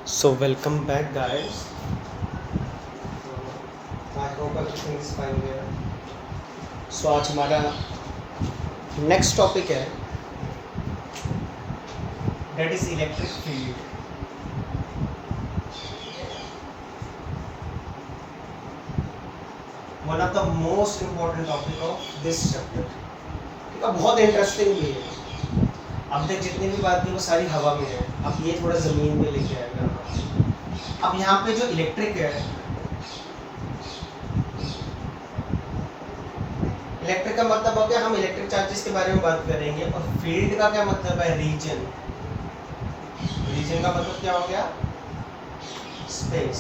So welcome back guys. I hope everything is fine here. So आज हमारा next topic है that is electric field. One of the most important topic of this chapter. ठीक है, बहुत interesting भी है. अब तक जितनी भी बात की वो सारी हवा में है. अब ये थोड़ा ज़मीन पे लेके आएगा. अब यहाँ पे जो इलेक्ट्रिक है, इलेक्ट्रिक का मतलब हो गया, हम इलेक्ट्रिक चार्जेस के बारे में बात करेंगे. और फील्ड का क्या मतलब है? रीजन. रीजन का मतलब क्या हो गया? स्पेस.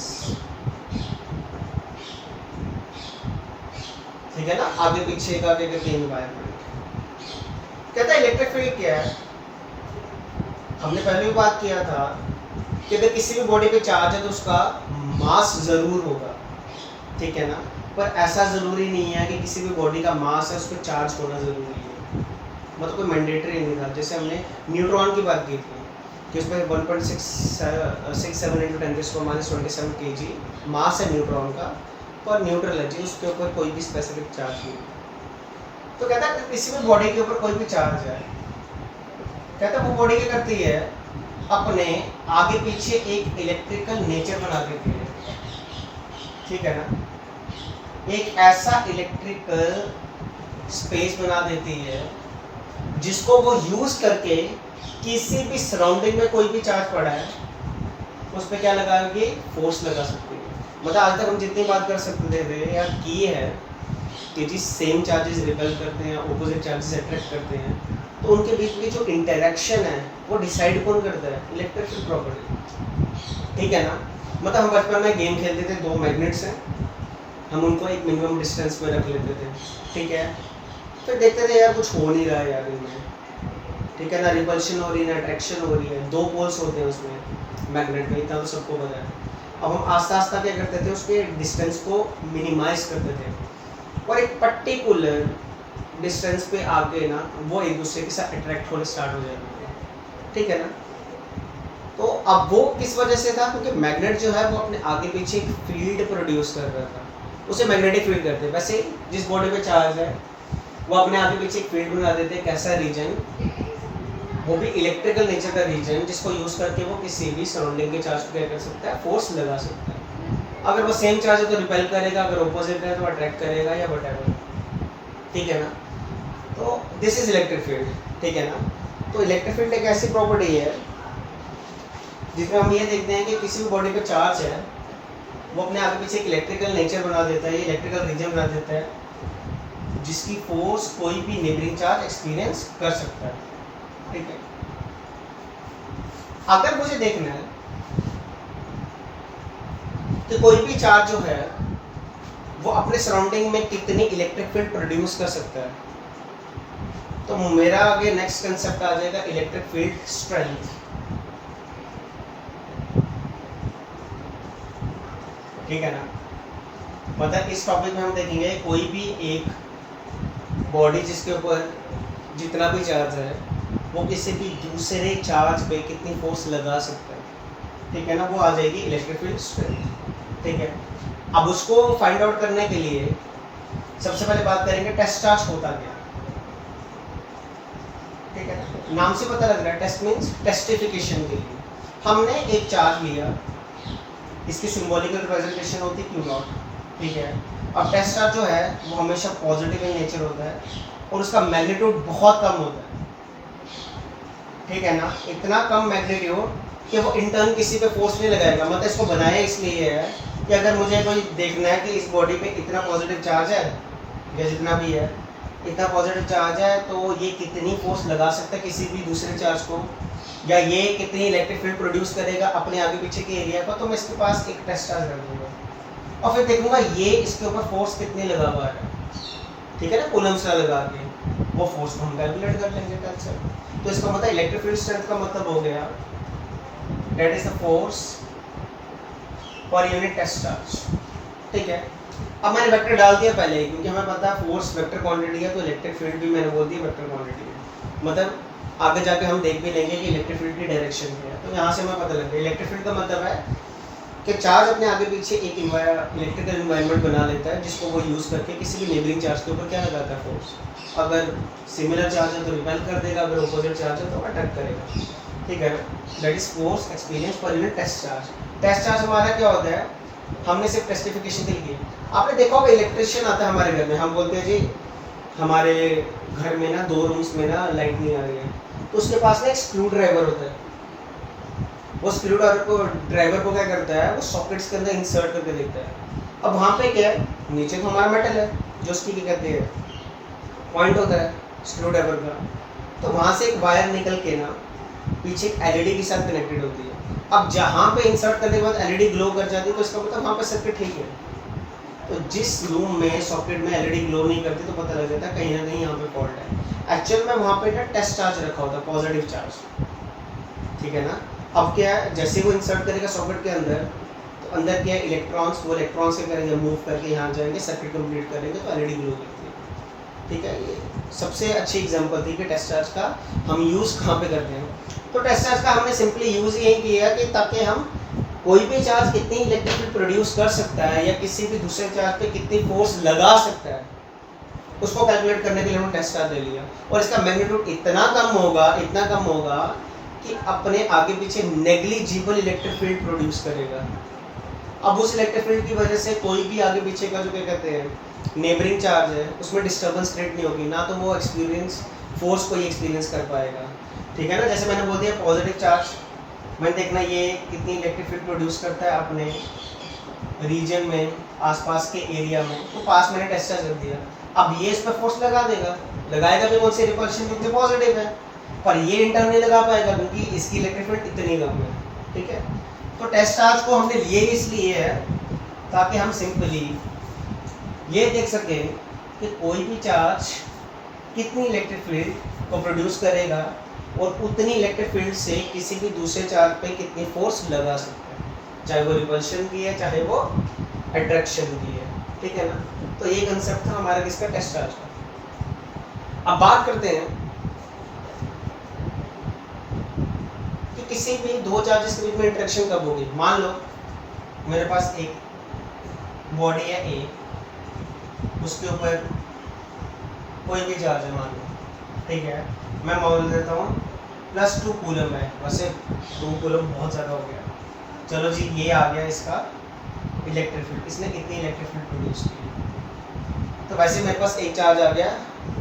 ठीक है ना, आगे पीछे का आगे करके एनवायरनमेंट. कहता है इलेक्ट्रिक फील्ड क्या है. हमने पहले भी बात किया था कि अगर किसी भी बॉडी पे चार्ज है तो उसका मास जरूर होगा. ठीक है ना, पर ऐसा ज़रूरी नहीं है कि किसी भी बॉडी का मास है उस पर चार्ज होना ज़रूरी है. मतलब कोई मैंडेटरी नहीं था. जैसे हमने न्यूट्रॉन की बात की थी कि उस पर 1.67 × 10⁻27 kg मास है न्यूट्रॉन का, पर न्यूट्रल है जी, उसके ऊपर कोई भी स्पेसिफिक चार्ज नहीं. तो कहता है किसी भी बॉडी के ऊपर कोई भी चार्ज है, कहता है वो बॉडी क्या करती है, अपने आगे पीछे एक इलेक्ट्रिकल नेचर बना देती है. ठीक है ना, एक ऐसा इलेक्ट्रिकल स्पेस बना देती है जिसको वो यूज करके किसी भी सराउंडिंग में कोई भी चार्ज पड़ा है उस पर क्या लगाएगी? फोर्स लगा सकती है. मतलब आज तक हम जितनी बात कर सकते थे या की है कि जी सेम चार्जेस रिपेल करते हैं, ऑपोजिट चार्जेस अट्रैक्ट करते हैं, तो उनके बीच में जो इंटरेक्शन है वो डिसाइड कौन करता है? Electric field property. ठीक है ना, मतलब हम बचपन में गेम खेलते थे, दो मैग्नेट्स हैं, हम उनको एक मिनिमम डिस्टेंस पे रख लेते थे. ठीक है, फिर देखते थे यार कुछ हो नहीं रहा है यार इनमें. ठीक है ना, रिपल्शन हो रही है ना अट्रैक्शन हो रही है. दो पोल्स होते हैं उसमें मैग्नेट में, इतना तो सबको पता है. अब हम आस्ता आस्ता क्या करते थे, उसके डिस्टेंस को मिनिमाइज करते थे और एक पर्टिकुलर डिस्टेंस पे आके ना वो एक दूसरे के साथ अट्रैक्ट होने स्टार्ट हो जाते थे. ठीक है ना, तो अब वो किस वजह से था? क्योंकि मैग्नेट जो है वो अपने आगे पीछे एक फील्ड प्रोड्यूस कर रहा था, उसे मैग्नेटिक फील्ड कहते हैं. वैसे जिस बॉडी पे चार्ज है वो अपने आगे पीछे एक फील्ड बना देते हैं. कैसा रीजन? वो भी इलेक्ट्रिकल नेचर का रीजन, जिसको यूज करके वो किसी भी सराउंडिंग के चार्ज को क्या कर सकता है? फोर्स लगा सकता है. अगर वो सेम चार्ज है तो रिपेल करेगा, अगर ऑपोजिट है तो अट्रैक्ट करेगा या व्हाटएवर. ठीक है ना, तो दिस इज इलेक्ट्रिक फील्ड. ठीक है ना, तो इलेक्ट्रिक फील्ड एक ऐसी प्रॉपर्टी है जिसमें हम ये देखते हैं कि किसी भी बॉडी पे चार्ज है वो अपने आगे पीछे एक इलेक्ट्रिकल नेचर बना देता है, इलेक्ट्रिकल रीजन बना देता है जिसकी फोर्स कोई भी नेबरिंग चार्ज एक्सपीरियंस कर सकता है. ठीक है, अगर मुझे देखना है कि कोई भी चार्ज जो है वो अपने सराउंडिंग में कितनी इलेक्ट्रिक फील्ड प्रोड्यूस कर सकता है, तो मेरा आगे नेक्स्ट कंसेप्ट आ जाएगा इलेक्ट्रिक फील्ड स्ट्रेंथ. ठीक है ना, मतलब इस टॉपिक में हम देखेंगे कोई भी एक बॉडी जिसके ऊपर जितना भी चार्ज है वो किसी भी दूसरे चार्ज पे कितनी फोर्स लगा सकता है. ठीक है ना, वो आ जाएगी इलेक्ट्रिक फील्ड स्ट्रेंथ. ठीक है, अब उसको फाइंड आउट करने के लिए सबसे पहले बात करेंगे टेस्ट चार्ज होता क्या. ठीक है ना, नाम से पता लग रहा है टेस्ट मीन्स टेस्टिफिकेशन के लिए. हमने एक चार्ज लिया, इसकी सिंबॉलिकल रिप्रेजेंटेशन होती है Q0. ठीक है, अब टेस्ट चार्ज जो है वो हमेशा पॉजिटिव इन नेचर होता है और उसका मैग्नीट्यूड बहुत कम होता है. ठीक है ना, इतना कम मैग्नीट्यूड कि वो इंटर्न किसी पे फोर्स नहीं लगाएगा. मतलब इसको बनाया इसलिए है कि अगर मुझे कोई देखना है कि इस बॉडी पे इतना पॉजिटिव चार्ज है या जितना भी है, इतना पॉजिटिव चार्ज है, तो ये कितनी फोर्स लगा सकता है किसी भी दूसरे चार्ज को, या ये कितनी इलेक्ट्रिक फील्ड प्रोड्यूस करेगा अपने आगे पीछे के एरिया को. तो मैं इसके पास एक टेस्ट चार्ज रख दूँगा और फिर देखूंगा ये इसके ऊपर फोर्स कितनी लगा हुआ है. ठीक है ना, कूलम्स लगा के वो फोर्स को हम कैलकुलेट कर लेंगे कंसेप्ट. तो इसका मतलब इलेक्ट्रिक फील्ड स्ट्रेंथ का मतलब हो गया that is the force per unit test charge. ठीक है, अब मैंने वेक्टर डाल दिया पहले क्योंकि हमें पता है फोर्स वेक्टर क्वांटिटी है, तो इलेक्ट्रिक फील्ड भी मैंने बोल दिया वेक्टर क्वांटिटी है. मतलब आगे जाके हम देख भी लेंगे कि इलेक्ट्रिक फील्ड की डायरेक्शन क्या है। तो यहाँ से हमें पता लग गया इलेक्ट्रिक फील्ड का मतलब है कि चार्ज अपने आगे पीछे एक इलेक्ट्रिकल इन्वायरमेंट बना लेता है जिसको वो यूज़ करके किसी भी नेबरिंग चार्ज के ऊपर क्या लगाता है, फोर्स। अगर सिमिलर चार्ज है तो रिपेल कर देगा, अगर ऑपोजिट चार्ज है तो अट्रैक्ट करेगा। ठीक है, that is force experience per unit test charge. Test charge हमारा क्या होता है, हमने सिर्फ टेस्टिफिकेशन के लिए, आपने देखा होगा इलेक्ट्रिशियन आता है हमारे घर में, हम बोलते हैं जी हमारे घर में ना 2 रूम्स में ना लाइट नहीं आ रही है, तो उसके पास ना एक स्क्रू ड्राइवर होता है। वो स्क्रू ड्राइवर को क्या करता है, वो सॉकेट्स के अंदर इंसर्ट करके देखता है। अब वहाँ पे क्या है, नीचे तो हमारा मेटल है जो उसकी क्या कहते हैं पॉइंट होता है स्क्रू ड्राइवर का, तो वहाँ से एक वायर निकल के ना पीछे एक एलईडी के साथ कनेक्टेड होती है। अब जहाँ पे इंसर्ट करने के बाद एलईडी ग्लो कर जाती है तो इसका मतलब वहाँ पे सर्किट ठीक है। तो जिस रूम में सॉकेट में एलईडी ग्लो नहीं करती तो पता लग जाता है कहीं ना कहीं यहाँ पे फॉल्ट है। एक्चुअल में वहाँ पे ना टेस्ट चार्ज रखा होता है, पॉजिटिव चार्ज। ठीक है ना। अब क्या है, जैसे वो इंसर्ट करेगा सॉकेट के अंदर, तो अंदर क्या है इलेक्ट्रॉन्स, वो इलेक्ट्रॉन्स क्या करेंगे, मूव करके यहाँ जाएंगे, सर्किट कंप्लीट करेंगे तो एलईडी ग्लो करती है। ठीक है, ये सबसे अच्छी एग्जांपल थी कि टेस्ट चार्ज का हम यूज़ कहाँ पे करते हैं। तो टेस्ट चार्ज का हमने सिंपली यूज़ यही किया कि ताकि हम कोई भी चार्ज कितनी इलेक्ट्रिक फील्ड प्रोड्यूस कर सकता है या किसी भी दूसरे चार्ज पे कितनी फोर्स लगा सकता है, उसको कैलकुलेट करने के लिए हमने टेस्ट चार्ज ले लिया। और इसका मैग्नीट्यूड इतना कम होगा कि अपने आगे पीछे नेग्लिजिबल इलेक्ट्रिक फील्ड प्रोड्यूस करेगा। अब उस इलेक्ट्रिक फील्ड की वजह से कोई भी आगे पीछे का जो क्या कहते हैं नेबरिंग चार्ज है उसमें डिस्टर्बेंस क्रिएट नहीं होगी, ना तो वो एक्सपीरियंस फोर्स को ही एक्सपीरियंस कर पाएगा। ठीक है ना। जैसे मैंने बोल दिया पॉजिटिव चार्ज, मैंने देखना ये कितनी इलेक्ट्रिक फील्ड प्रोड्यूस करता है अपने रीजन में, आसपास के एरिया में, तो पास मैंने टेस्ट चार्ज रख दिया। अब ये इस पर फोर्स लगाएगा भी कौन से रिपल्शन क्योंकि पॉजिटिव है, पर ये इंटर नहीं लगा पाएगा क्योंकि इसकी इलेक्ट्रिक फील्ड इतनी कम है। ठीक है, तो टेस्ट चार्ज को हमने लिए इसलिए है ताकि हम सिंपली ये देख सकें कि कोई भी चार्ज कितनी इलेक्ट्रिक फील्ड को प्रोड्यूस करेगा और उतनी इलेक्ट्रिक फील्ड से किसी भी दूसरे चार्ज पे कितनी फोर्स लगा सकता है, चाहे वो रिपल्शन की है चाहे वो अट्रैक्शन की है। ठीक है ना। तो ये कंसेप्ट था हमारा किसका, टेस्ट चार्ज का। अब बात करते हैं कि किसी भी दो चार्जेस के बीच में इंटरेक्शन कब होगी। मान लो मेरे पास एक बॉडी है ए, उसके ऊपर कोई भी चार्ज है मान लो। ठीक है, मैं मान देता हूँ +2 कूलम है, वैसे 2 कूलम बहुत ज़्यादा हो गया। चलो जी, ये आ गया इसका इलेक्ट्रिक फील्ड, इसने कितनी इलेक्ट्रिक फील्ड प्रोड्यूस की, तो वैसे मेरे पास एक चार्ज आ गया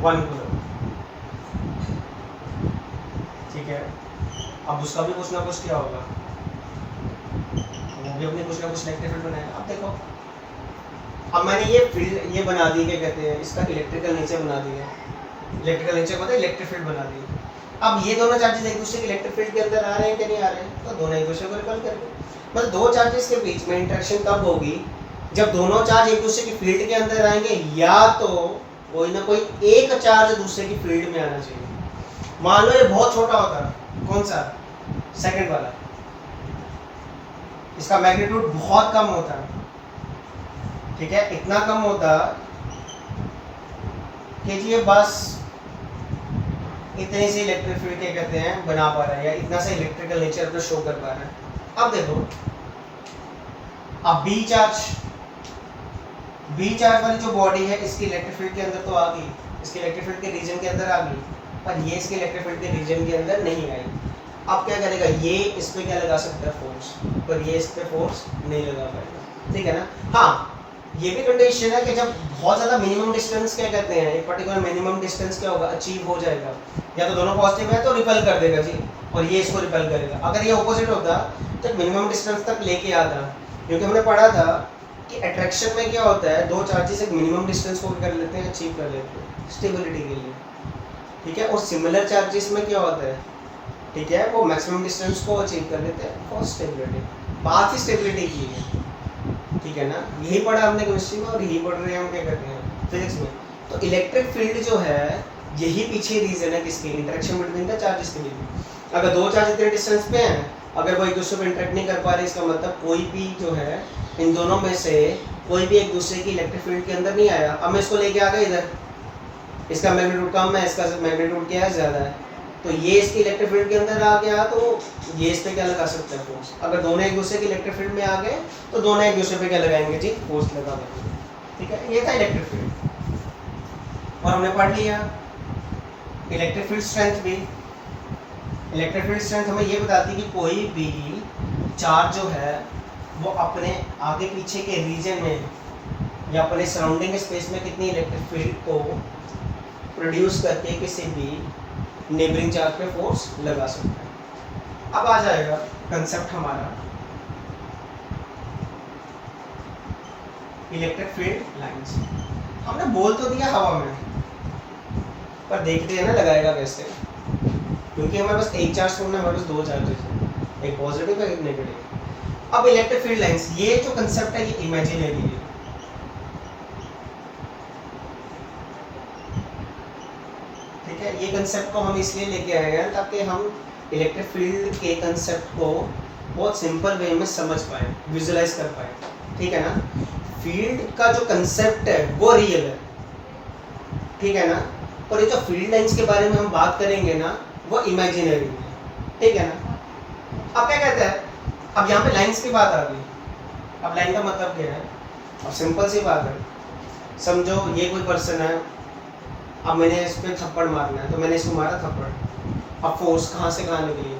1 कूलम। ठीक है, अब उसका भी कुछ ना कुछ क्या होगा, वो भी अपने कुछ ना कुछ इलेक्ट्रिक फील्ड बनाएगा। अब देखो, अब मैंने ये फील्ड ये बना दी, क्या कहते हैं इसका इलेक्ट्रिकल नेचर बना दिया, इलेक्ट्रिकल नेचर मतलब इलेक्ट्रिक फील्ड बना दी। अब ये दोनों चार्जेस एक दूसरे के इलेक्ट्रिक फील्ड के अंदर आ रहे हैं कि नहीं आ रहे हैं, तो दोनों एक दूसरे को रिपल करेंगे। मतलब दो चार्जेस के बीच में इंटरेक्शन तब होगी जब दोनों चार्ज एक दूसरे की फील्ड के अंदर आएंगे, या तो कोई ना कोई एक चार्ज दूसरे की फील्ड में आना चाहिए। मान लो ये बहुत छोटा होता है, कौन सा, सेकंड वाला, इसका मैग्नीट्यूड बहुत कम होता है। ठीक है, इतना कम होता कि ये बस इतने से इलेक्ट्रिक फील्ड क्या कहते हैं बना पा रहा है, या इतना से इलेक्ट्रिकल नेचर अपना शो कर पा रहा है। अब देखो, अब बी चार्ज वाली जो बॉडी है इसकी इलेक्ट्रिक फील्ड के अंदर तो आ गई, इसके इलेक्ट्रिक फील्ड के रीजन के अंदर आ गई, पर ये इसके इलेक्ट्रिक फील्ड के रीजन के अंदर नहीं आई। अब क्या करेगा, ये इस पे क्या लगा सकता है फोर्स, पर ये इस पे फोर्स नहीं लगा पाएगा। ठीक है ना। हाँ, ये भी कंडीशन है कि जब बहुत ज़्यादा मिनिमम डिस्टेंस क्या कहते हैं, एक पर्टिकुलर मिनिमम डिस्टेंस क्या होगा, अचीव हो जाएगा, या तो दोनों पॉजिटिव है तो रिपेल कर देगा जी, और ये इसको रिपेल करेगा। अगर ये ऑपोजिट होता तो मिनिमम डिस्टेंस तक लेके आता, क्योंकि हमने पढ़ा था कि अट्रैक्शन में क्या होता है, दो चार्जेस एक मिनिमम डिस्टेंस को कर लेते हैं, अचीव कर लेते हैं स्टेबिलिटी के लिए। ठीक है, और सिमिलर चार्जेस में क्या होता है, ठीक है, वो मैक्सिमम डिस्टेंस को अचीव कर लेते हैं फॉर स्टेबिलिटी। बात ही स्टेबिलिटी की है। ठीक है ना, यही पढ़ा हमने केमिस्ट्री में और यही पढ़ रहे हैं हम क्या करते हैं फिजिक्स में। तो इलेक्ट्रिक फील्ड जो है यही पीछे रीजन है किसकी, इंटरेक्शन बिटवीन द चार्जेस के लिए। अगर दो चार्ज इतने डिस्टेंस पे हैं, अगर वो एक दूसरे को इंटरेक्ट नहीं कर पा रहे, इसका मतलब कोई भी जो है इन दोनों में से कोई भी एक दूसरे की इलेक्ट्रिक फील्ड के अंदर नहीं आया। अब मैं इसको लेके आ गया इधर, इसका मैग्नीट्यूड कम है, इसका मैग्नीट्यूड क्या है, ज़्यादा है, तो ये इसके इलेक्ट्रिक फील्ड के अंदर आ गया, तो ये इस पे क्या लगा सकते हैं, फोर्स। अगर दोनों एक दूसरे के इलेक्ट्रिक फील्ड में आ गए तो दोनों एक दूसरे पे क्या लगाएंगे जी, फोर्स लगा देंगे। ठीक है, ये था इलेक्ट्रिक फील्ड। और हमने पढ़ लिया इलेक्ट्रिक फील्ड स्ट्रेंथ भी। इलेक्ट्रिक फील्ड स्ट्रेंथ हमें ये बताती है कि कोई भी चार्ज जो है वो अपने आगे पीछे के रीजन में या अपने सराउंडिंग स्पेस में कितनी इलेक्ट्रिक फील्ड को प्रोड्यूस करके किसी भी नेबरिंग चार्ज पे फोर्स लगा सकता है। अब आ जाएगा कंसेप्ट हमारा इलेक्ट्रिक फील्ड लाइंस। हमने बोल तो दिया हवा में, पर देखते हैं ना लगाएगा कैसे, क्योंकि हमारे पास एक चार्ज छोड़ना, हमारे पास दो चार्जेस हैं, एक पॉजिटिव है एक नेगेटिव। अब इलेक्ट्रिक फील्ड लाइंस, ये जो कंसेप्ट है ये इमेजिनरी है। ठीक है, ये कंसेप्ट को हम इसलिए लेके आए हैं ताकि हम इलेक्ट्रिक फील्ड के कंसेप्ट को बहुत सिंपल वे में समझ पाए, विजुलाइज कर पाए। ठीक है ना, फील्ड का जो कंसेप्ट है वो रियल है, ठीक है ना, और ये जो फील्ड लाइंस के बारे में हम बात करेंगे ना वो इमेजिनरी है। ठीक है ना। अब क्या कहते हैं, अब यहाँ पे लाइंस की बात आ गई। अब लाइन का मतलब क्या है, अब सिंपल सी बात है, समझो ये कोई पर्सन है, अब मैंने इस पर थप्पड़ मारना है, तो मैंने इसको मारा थप्पड़। अब फोर्स कहाँ से कहाँ निकली,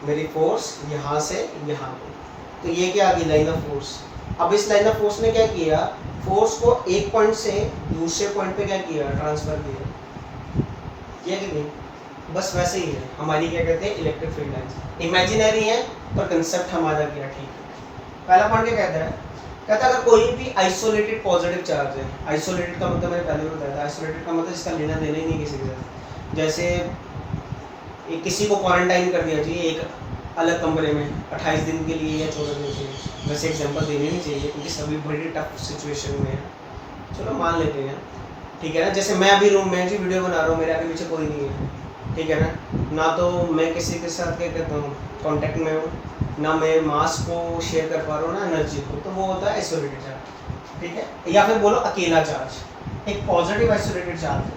मेरी फोर्स यहाँ से यहाँ पे, तो ये क्या आ गई, लाइन ऑफ फोर्स। अब इस लाइन ऑफ फोर्स ने क्या किया, फोर्स को एक पॉइंट से दूसरे पॉइंट पे क्या किया, ट्रांसफर किया कि नहीं। बस वैसे ही है हमारी क्या कहते हैं इलेक्ट्रिक फील्ड लाइंस, इमेजिनरी है पर कंसेप्ट हमारा क्या ठीक है। पहला पॉइंट क्या कहता है, कहता है अगर कोई भी आइसोलेटेड पॉजिटिव चार्ज है, आइसोलेटेड का मतलब मैंने पहले भी बताया था, आइसोलेटेड का मतलब इसका लेना देना ही नहीं किसी के साथ। जैसे किसी को क्वारंटाइन कर दिया चाहिए एक अलग कमरे में 28 दिन के लिए या 14 दिन के लिए, वैसे एग्जांपल देने नहीं चाहिए क्योंकि सभी बड़ी टफ सिचुएशन में है, चलो मान लेते हैं। ठीक है ना, जैसे मैं अभी रूम में जी वीडियो बना रहा हूँ, मेरे आगे पीछे कोई नहीं है, ठीक है ना तो मैं किसी के साथ क्या कहता हूँ कॉन्टेक्ट में हूँ, ना मैं मास को शेयर कर पा रहा हूँ ना एनर्जी को, तो वो होता है आइसोलेटेड चार्ज। ठीक है, या फिर बोलो अकेला चार्ज, एक पॉजिटिव आइसोलेटेड चार्ज है।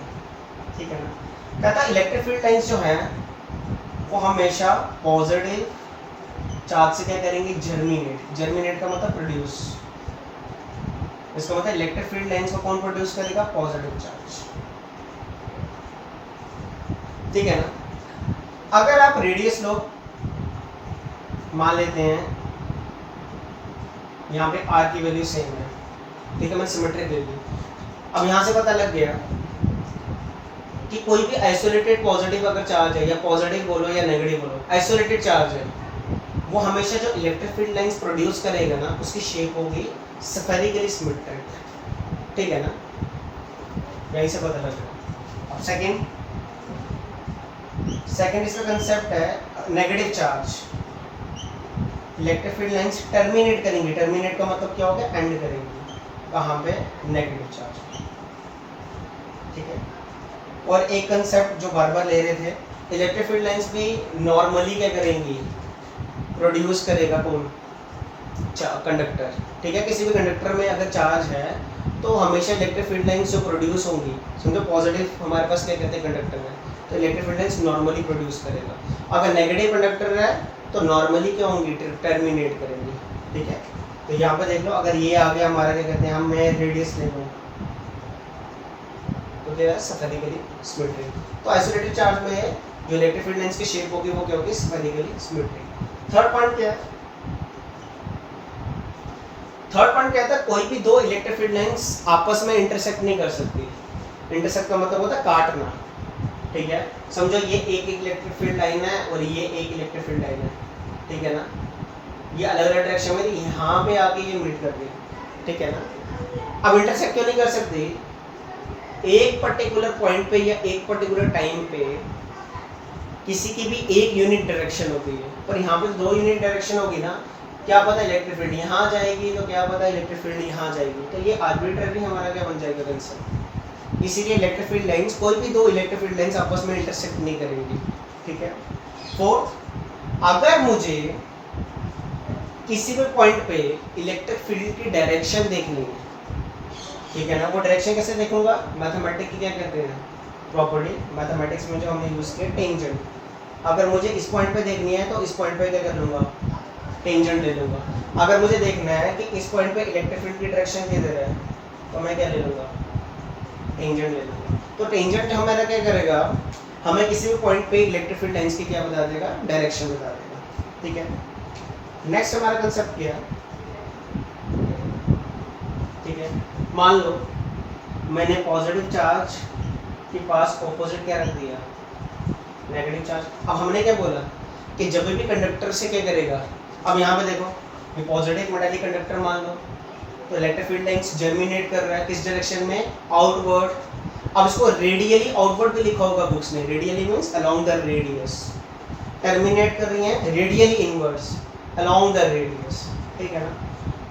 ठीक है ना, कहता है इलेक्ट्रिक फील्ड लाइंस जो हैं वो हमेशा पॉजिटिव चार्ज से क्या करेंगे, जर्मिनेट। जर्मिनेट का मतलब प्रोड्यूस, इसका मतलब इलेक्ट्रिक फील्ड लाइंस को कौन प्रोड्यूस करेगा, पॉजिटिव चार्ज। ठीक है ना। अगर आप रेडियस लो, मान लेते हैं यहाँ पे आर की वैल्यू सेम है, ठीक है, मैं सिमेट्रिक ले ली। अब यहाँ से पता लग गया कि कोई भी आइसोलेटेड पॉजिटिव अगर चार्ज है, या पॉजिटिव बोलो या नेगेटिव बोलो, आइसोलेटेड चार्ज है, वो हमेशा जो इलेक्ट्रिक फील्ड लाइंस प्रोड्यूस करेगा ना उसकी शेप होगी स्फेरिकली सिमेट्रिक। ठीक है ना, यहीं से पता लग गया। अब सेकंड इसका कंसेप्ट है negative charge. Electric field lines terminate करेंगे, टर्मिनेट का मतलब क्या हो गया, एंड करेंगे, कहाँ पे, नेगेटिव चार्ज। ठीक है, और एक कंसेप्ट जो बार बार ले रहे थे, इलेक्ट्रिक फील्ड लाइंस भी नॉर्मली क्या करेंगी, प्रोड्यूस करेगा कौन, कंडक्टर। ठीक है, किसी भी कंडक्टर में अगर चार्ज है तो हमेशा इलेक्ट्रिक फील्ड लाइंस जो प्रोड्यूस होंगी, समझो पॉजिटिव हमारे पास क्या कहते हैं कंडक्टर में, तो electric field lines normally produce करेगा। अगर नेगेटिव कंडक्टर है तो नॉर्मली क्या होंगी, टर्मिनेट करेंगी। ठीक है, तो यहाँ पे देख लो, अगर ये आ गया हमारा क्या कहते हैं, हम मैं रेडियस ले लूँ तो क्या है, स्फेरिकली सिमेट्रिक। तो आइसोलेटेड चार्ज में जो इलेक्ट्रिक फील्ड लाइंस की शेप होगी वो क्या होगी, स्फेरिकली सिमेट्रिक। थर्ड पॉइंट क्या है, थर्ड पॉइंट कहता है कोई भी दो इलेक्ट्रिक फील्ड लाइंस आपस में इंटरसेक्ट नहीं कर सकती। इंटरसेक्ट का मतलब होता है काटना। ठीक है, समझो ये एक इलेक्ट्रिक फील्ड लाइन है और ये एक इलेक्ट्रिक फील्ड लाइन है, ठीक है ना, ये अलग अलग डायरेक्शन में यहाँ पे आके ये मीट कर रही है। ठीक है ना, अब इंटरसेक्ट क्यों नहीं कर सकती, एक पर्टिकुलर पॉइंट पे या एक पर्टिकुलर टाइम पे किसी की भी एक यूनिट डायरेक्शन होती है, पर यहाँ पे दो यूनिट डायरेक्शन होगी ना, क्या पता इलेक्ट्रिक फील्ड यहाँ जाएगी तो क्या पता इलेक्ट्रिक फील्ड यहाँ जाएगी, तो ये आर्बिट्ररी हमारा क्या बन जाएगा कंसेप्ट। इसीलिए इलेक्ट्रिक फील्ड लाइंस, कोई भी दो इलेक्ट्रिक फील्ड लाइंस आपस में इंटरसेक्ट नहीं करेंगी। ठीक है, फोर्थ, अगर मुझे किसी भी पॉइंट पे इलेक्ट्रिक फील्ड की डायरेक्शन देखनी है, ठीक है ना, वो डायरेक्शन कैसे देखूंगा, मैथमेटिक्स की क्या कहते हैं, प्रॉपर्टी मैथमेटिक्स में जो हमने यूज़ किया टेंजेंट। अगर मुझे इस पॉइंट पे देखनी है तो इस पॉइंट पे क्या कर लूँगा, टेंजेंट ले लूँगा। अगर मुझे देखना है कि इस पॉइंट पे इलेक्ट्रिक फील्ड की डायरेक्शन किधर है तो मैं क्या ले लूँगा, टेंजेंट ले लूँगा। तो टेंजेंट हमारा क्या करेगा, हमें किसी भी पॉइंट पे इलेक्ट्रिक फील्ड लाइंस की क्या बता देगा, डायरेक्शन बता देगा। ठीक है, नेक्स्ट हमारा कंसेप्ट क्या है, ठीक है, मान लो मैंने पॉजिटिव चार्ज के पास ऑपोजिट क्या रख दिया, नेगेटिव चार्ज। अब हमने क्या बोला कि जब भी कंडक्टर से क्या करेगा, अब यहाँ पे देखो ये पॉजिटिव मेटालिक कंडक्टर मान लो, तो इलेक्ट्रिक फील्ड लाइंस जर्मिनेट कर रहा है किस डायरेक्शन में, आउटवर्ड। अब इसको रेडियली आउटवर्ड भी लिखा होगा बुक्स में, radially means along the radius, terminate कर रही है radially inverse along the radius. ठीक है ना,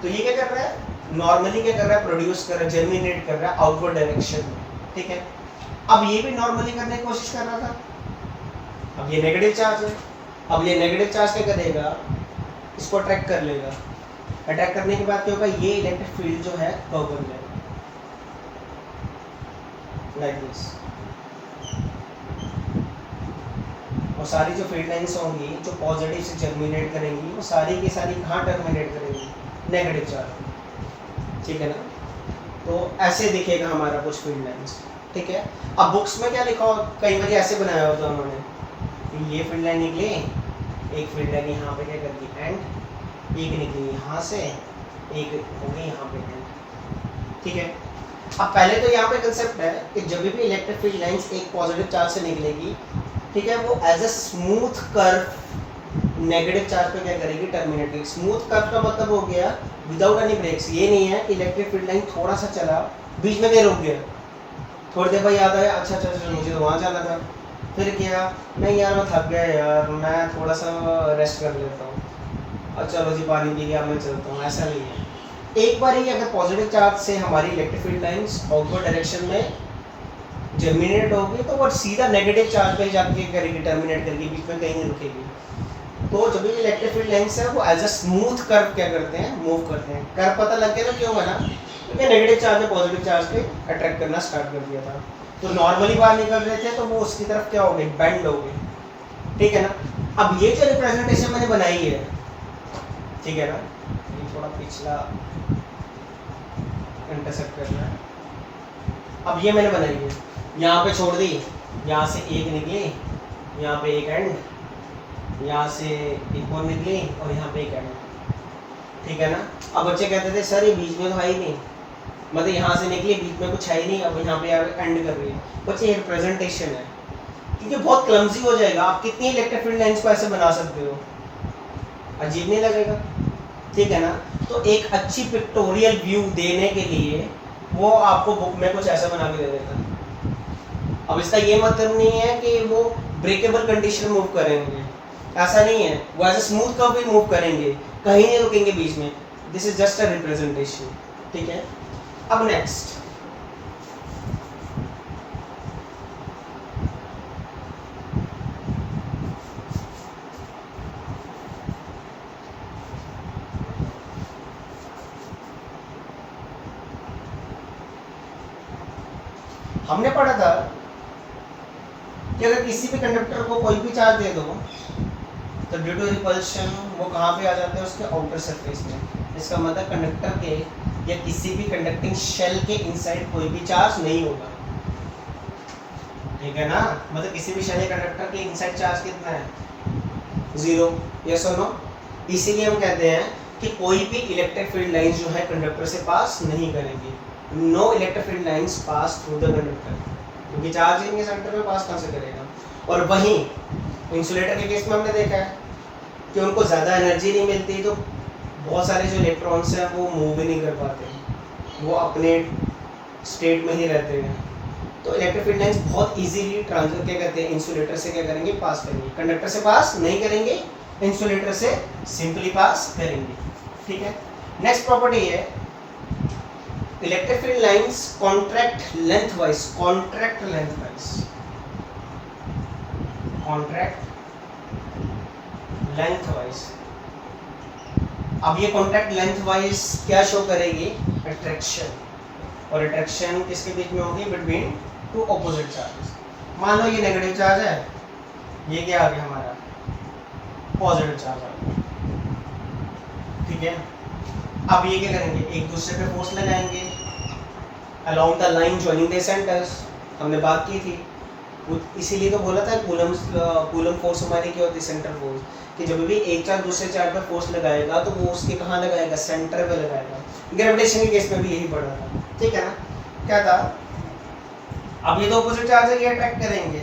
तो ये क्या कर रहा है, नॉर्मली क्या कर रहा है, प्रोड्यूस कर रहा है, जर्मिनेट कर रहा है आउटवर्ड डायरेक्शन में। ठीक है, अब ये भी नॉर्मली करने की कोशिश कर रहा था, अब ये नेगेटिव चार्ज है, अब ये नेगेटिव चार्ज क्या करेगा, इसको अट्रैक्ट कर लेगा। अटैक करने के बाद क्या होगा, ये इलेक्ट्रिक फील्ड जो है कर्व बन जाएगा लाइक दिस। और सारी जो फील्ड लाइंस होंगी जो पॉजिटिव से जर्मिनेट करेंगी वो सारी की सारी कहाँ टर्मिनेट करेंगी, नेगेटिव चार्ज। ठीक है ना, तो ऐसे दिखेगा हमारा कुछ फील्ड लाइंस। ठीक है, अब बुक्स में क्या लिखा हो, कई बार ऐसे बनाया होता है उन्होंने, ये फील्ड लाइन निकली, एक फील्ड लाइन यहाँ पे क्या कर दी एंड, एक निकली यहाँ से, एक होगी यहाँ पे एंड। ठीक है, अब पहले तो यहाँ पे कंसेप्ट है कि जब भी इलेक्ट्रिक फील्ड लाइंस एक पॉजिटिव चार्ज से निकलेगी, ठीक है, वो as a smooth curve negative charge पे क्या करेगी, टर्मिनेट करेगी। स्मूथ कर्व का मतलब हो गया विदाउट एनी ब्रेक्स, ये नहीं है कि इलेक्ट्रिक फील्ड लाइन थोड़ा सा चला बीच में क्या रुक गया, थोड़ी देर बाद याद आया अच्छा अच्छा अच्छा मुझे तो वहाँ जाना था, फिर क्या, नहीं यार मैं थक गया यार, मैं थोड़ा सा रेस्ट कर लेता हूँ, और चलो जी पानी पी लिया मैं चलता हूँ, ऐसा नहीं है। एक बार ही अगर पॉजिटिव चार्ज से हमारी electric field lines outward direction में जर्मिनेट होगी तो वो सीधा नेगेटिव चार्ज पे जाके करेगी, टर्मिनेट करेगी, बीच में कहीं नहीं रुकेगी। तो जब भी इलेक्ट्रिक फील्ड लाइंस है वो एज अ स्मूथ कर्व क्या करते हैं, मूव करते हैं। कर्व पता लग गया ना क्यों बना, क्योंकि नेगेटिव चार्ज ने पॉजिटिव चार्ज पे अट्रैक्ट करना स्टार्ट कर दिया था। तो नॉर्मली बाहर निकल रहे थे तो वो उसकी तरफ क्या हो गए, बेंड हो गए। ठीक है ना, अब ये जो रिप्रेजेंटेशन मैंने बनाई है, ठीक है ना, ये थोड़ा पिछला इंटरसेक्ट कर रहा है, अब ये मैंने बनाई है, यहाँ पे छोड़ दी, यहाँ से एक निकली, यहाँ पे एक एंड, यहाँ से एक और निकली और यहाँ पे एक एंड। ठीक है ना, अब बच्चे कहते थे सर ये बीच में तो है ही नहीं, मतलब यहाँ से निकली बीच में कुछ है ही नहीं, अब यहाँ पे एंड कर रही है। बच्चे ये रिप्रेजेंटेशन है, क्योंकि बहुत क्लमजी हो जाएगा, आप कितनी इलेक्ट्रिक फील्ड लाइंस को ऐसे बना सकते हो, अजीब नहीं लगेगा। ठीक है ना, तो एक अच्छी पिक्टोरियल व्यू देने के लिए वो आपको बुक में कुछ ऐसा बना के दे देता है। अब इसका ये मतलब नहीं है कि वो ब्रेकेबल कंडीशन मूव करेंगे, ऐसा नहीं है, वो एज स्मूथ कर्व भी मूव करेंगे, कहीं नहीं रुकेंगे बीच में। This is just a representation. ठीक है, अब नेक्स्ट हमने पढ़ा था कि अगर किसी भी कंडक्टर को कोई भी चार्ज दे दो तो ड्यू टू रिपल्शन वो कहाँ पे आ जाते हैं, उसके आउटर सरफेस में। इसका मतलब कंडक्टर के या किसी भी कंडक्टिंग शेल के इनसाइड कोई भी चार्ज नहीं होगा। ठीक है ना, मतलब किसी भी शेल कंडक्टर के इनसाइड चार्ज कितना है, 0। यस और नो। इसीलिए हम कहते हैं कि कोई भी इलेक्ट्रिक फील्ड लाइन जो है कंडक्टर से पास नहीं करेगी। No electric field lines pass through the conductor, क्योंकि चार्ज इनके सेंटर में पास कहाँ से करेगा। और वहीं इंसुलेटर के केस में हमने देखा है कि उनको ज़्यादा एनर्जी नहीं मिलती, तो बहुत सारे जो इलेक्ट्रॉन्स हैं वो मूव ही नहीं कर पाते, वो अपने स्टेट में ही रहते हैं। तो इलेक्ट्रिक फील्ड लाइंस बहुत इजीली ट्रांसफर क्या करते हैं, इंसुलेटर से क्या करेंगे, पास करेंगे। कंडक्टर से पास नहीं करेंगे, इंसुलेटर से सिंपली पास करेंगे। ठीक है, नेक्स्ट प्रॉपर्टी है electric field lines contract lengthwise, contract lengthwise, contract lengthwise. अब ये कॉन्ट्रैक्ट लेंथवाइज क्या शो करेगी, अट्रैक्शन। और अट्रैक्शन किसके बीच में होगी, बिटवीन टू ऑपोजिट चार्जेस। मान लो ये नेगेटिव चार्ज है, ये क्या आ गया हमारा पॉजिटिव चार्ज आ गया, ठीक है। अब ये क्या करेंगे, एक दूसरे पे फोर्स लगाएंगे along the line joining the centres, हमने बात की थी। इसीलिए तो बोला था कूलम फोर्स हमारी क्या होती है, सेंटर फोर्स, कि जब भी एक चार्ज दूसरे चार्ज पर फोर्स लगाएगा तो वो उसके कहाँ लगाएगा, सेंटर पे लगाएगा। ग्रेविटेशन के केस में भी यही पढ़ा था, ठीक है ना। क्या था, अब ये तो अपोजिट चार्ज है, ये अट्रैक्ट करेंगे,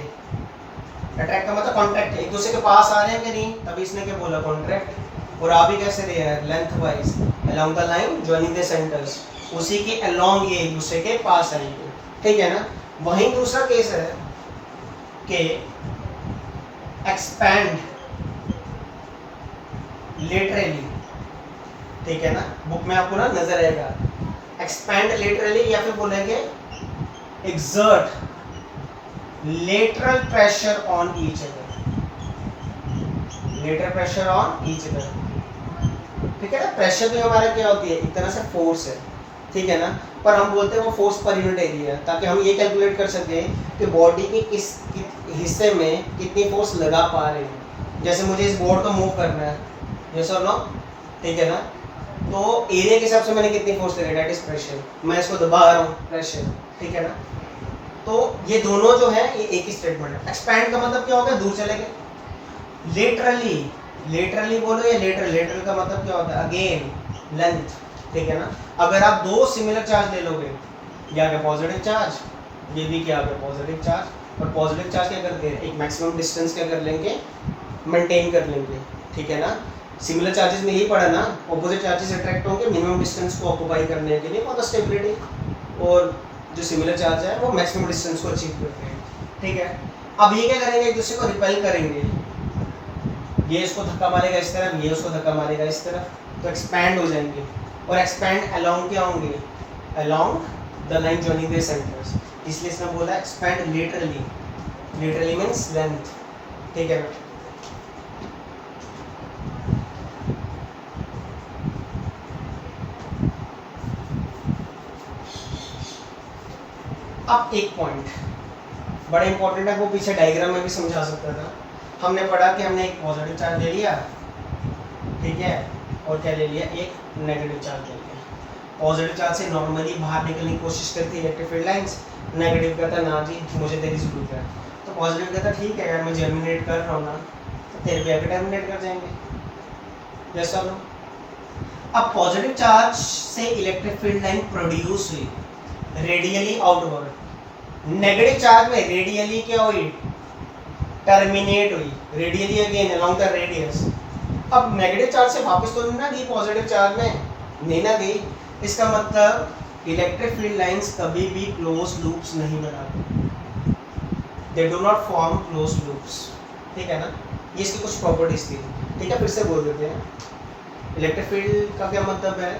अट्रैक्ट का मतलब कॉन्ट्रैक्ट, एक दूसरे के पास आ रहे हैं कि नहीं, तभी इसने क्या बोला कॉन्ट्रैक्ट। और आ भी कैसे रहे हैं, length wise along the line joining the centres, उसी के अलोंग ये एक दूसरे के पास आएंगे, ठीक है ना। वहीं दूसरा केस है कि एक्सपैंड लेटरली, ठीक है ना, बुक में आपको ना नजर आएगा एक्सपैंड लेटरली, या फिर बोलेंगे exert lateral pressure on each other, lateral pressure on each other, ठीक है ना। प्रेशर भी हमारा क्या होती है, एक तरह से फोर्स है, ठीक है ना, पर हम बोलते हैं वो फोर्स पर यूनिट एरिया है, ताकि हम ये कैलकुलेट कर सकें कि बॉडी के किस हिस्से में कितनी फोर्स लगा पा रहे हैं। जैसे मुझे इस बोर्ड को मूव करना है, यस और नो, ठीक है ना, तो एरिया के हिसाब से मैंने कितनी फोर्स लगाई, दैट इज प्रेशर, मैं इसको दबा रहा हूँ, प्रेशर, ठीक है ना। तो ये दोनों जो है ये एक ही स्टेटमेंट है। एक्सपैंड का मतलब क्या होगा, दूर चले गए। लेटरली, लेटरली बोलो या लेटरल, लेटरल का मतलब क्या होता है, अगेन लेंथ, ठीक है ना। अगर आप दो सिमिलर चार्ज ले लोगे, ये आ गया पॉजिटिव चार्ज, ये भी क्या आ गया पॉजिटिव चार्ज, और पॉजिटिव चार्ज क्या करते हैं, एक मैक्सिमम डिस्टेंस क्या कर लेंगे, मेंटेन कर लेंगे, ठीक है ना। सिमिलर चार्जेस में यही पढ़ा ना, ऑपोजिट चार्जेस अट्रैक्ट होंगे मिनिमम डिस्टेंस को ऑक्यूपाई करने के लिए फॉर द स्टेबिलिटी, और जो सिमिलर चार्ज है वो मैक्सिमम डिस्टेंस को अचीव करते हैं, ठीक है। अब ये क्या करेंगे, एक दूसरे को रिपेल करेंगे, ये इसको धक्का मारेगा इस तरफ, ये उसको धक्का मारेगा इस तरफ, तो एक्सपैंड हो जाएंगे, और एक्सपैंड अलोंग क्या होंगे, along the line joining the centres, इसलिए इसने बोला expand laterally, laterally means length, ठीक है ना। अब एक पॉइंट बड़ा इंपॉर्टेंट है, वो पीछे डायग्राम में भी समझा सकता था। हमने पढ़ा कि हमने एक पॉजिटिव चार्ज ले लिया, ठीक है, और क्या ले लिया, एक नेगेटिव चार्ज ले लिया। पॉजिटिव चार्ज से नॉर्मली बाहर निकलने की कोशिश करती है इलेक्ट्रिक फील्ड लाइंस, नेगेटिव कहता ना जी मुझे तेरी जरूरत है, तो पॉजिटिव कहता ठीक है यार मैं जर्मिनेट कर रहा हूँ ना, तो तेरे पे आके टर्मिनेट कर जाएंगे, जैसा लो। अब पॉजिटिव चार्ज से इलेक्ट्रिक फील्ड लाइन प्रोड्यूस हुई रेडियली आउटवर्ड, नेगेटिव चार्ज में रेडियली क्या हुई, टर्मिनेट हुई, radially again along the radius. अब नेगेटिव चार्ज से वापस तो नहीं ना गई पॉजिटिव चार्ज में, नहीं ना गई, इसका मतलब इलेक्ट्रिक फील्ड लाइंस कभी भी क्लोज लूप्स नहीं बनाते, they do not form close loops, ठीक है ना। ये इसकी कुछ प्रॉपर्टीज थी, ठीक है, फिर से बोल देते हैं। इलेक्ट्रिक फील्ड का क्या मतलब है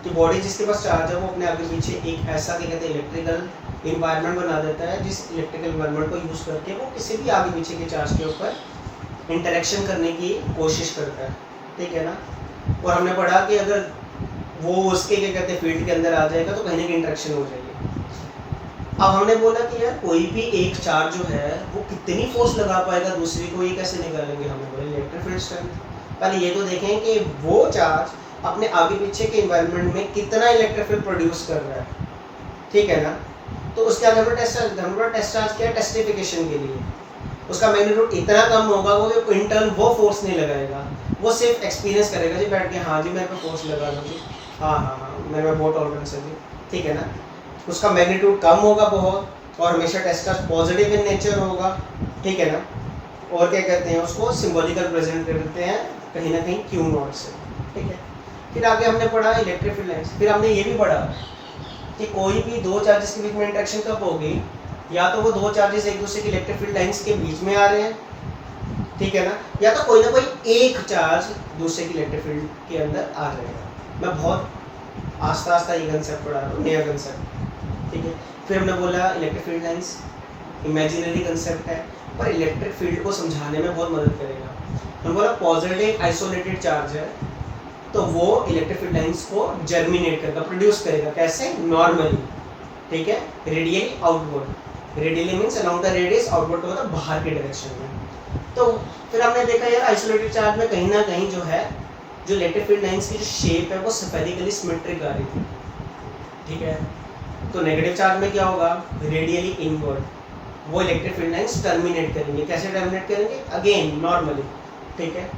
कि बॉडी जिसके पास चार्ज है वो अपने आगे पीछे एक ऐसा क्या कहते हैं इलेक्ट्रिकल इन्वायरमेंट बना देता है, जिस इलेक्ट्रिकल इन्वायरमेंट को यूज़ करके वो किसी भी आगे पीछे के चार्ज के ऊपर इंटरेक्शन करने की कोशिश करता है, ठीक है ना। और हमने पढ़ा कि अगर वो उसके क्या कहते हैं फील्ड के अंदर आ जाएगा तो कहीं ना कहीं इंटरेक्शन हो जाएगी। अब हमने बोला कि यार कोई भी एक चार्ज जो है वो कितनी फोर्स लगा पाएगा दूसरी को, ये कैसे निकालेंगे, हमने बोला इलेक्ट्रिक फील्ड स्ट्रेंथ। पहले ये तो देखें कि वो चार्ज अपने आगे पीछे के एनवायरनमेंट में कितना इलेक्ट्रिक फील्ड प्रोड्यूस कर रहा है, ठीक है ना। तो उसके आगे टेस्ट चार्ज क्या है, टेस्टिफिकेशन के लिए उसका मैग्नीट्यूड इतना कम होगा, वो इंटर्न वो फोर्स नहीं लगाएगा, वो सिर्फ एक्सपीरियंस करेगा जी बैठ के, हाँ जी मेरे पे फोर्स लगा लो जी, हाँ हाँ हाँ मेरे में बहुत टॉलरेंस है जी, ठीक है ना। उसका मैग्नीट्यूड कम होगा बहुत, और हमेशा test charge positive in nature होगा, ठीक है ना। और क्या कहते हैं उसको सिंबॉलिकल प्रेजेंट करते हैं कहीं ना कहीं क्यू नॉट से, ठीक है। फिर आगे हमने पढ़ा इलेक्ट्रिक फील्ड लाइंस, फिर हमने ये भी पढ़ा कि कोई भी दो चार्जेस के बीच में इंटरेक्शन कब होगी, या तो वो दो चार्जेस एक दूसरे की इलेक्ट्रिक फील्ड लाइंस के बीच में आ रहे हैं, ठीक है ना, या तो कोई ना कोई एक चार्ज दूसरे की इलेक्ट्रिक फील्ड के अंदर आ जाएगा। मैं बहुत आस्ता आस्ता ये कंसेप्ट पढ़ा रहा हूँ, नया कंसेप्ट, ठीक है। फिर हमने बोला electric field lines imaginary concept है, पर इलेक्ट्रिक फील्ड को समझाने में बहुत मदद करेगा। हमने बोला पॉजिटिव आइसोलेटेड चार्ज है तो वो इलेक्ट्रिक फील्ड लाइंस को जर्मिनेट करेगा, प्रोड्यूस करेगा, कैसे, नॉर्मली, ठीक है, radially outward. Radially means along the radius, outward का मतलब बाहर के डायरेक्शन में। तो फिर हमने देखा यार आइसोलेटेड चार्ज में कहीं ना कहीं जो है जो इलेक्ट्रिक फील्ड लाइंस की जो शेप है वो स्फेरिकली सिमेट्रिक आ रही थी, ठीक है। तो नेगेटिव चार्ज में क्या होगा, रेडियली इनवर्ड, वो इलेक्ट्रिक फील्ड लाइंस टर्मिनेट करेंगे। कैसे टर्मिनेट करेंगे, अगेन नॉर्मली, ठीक है।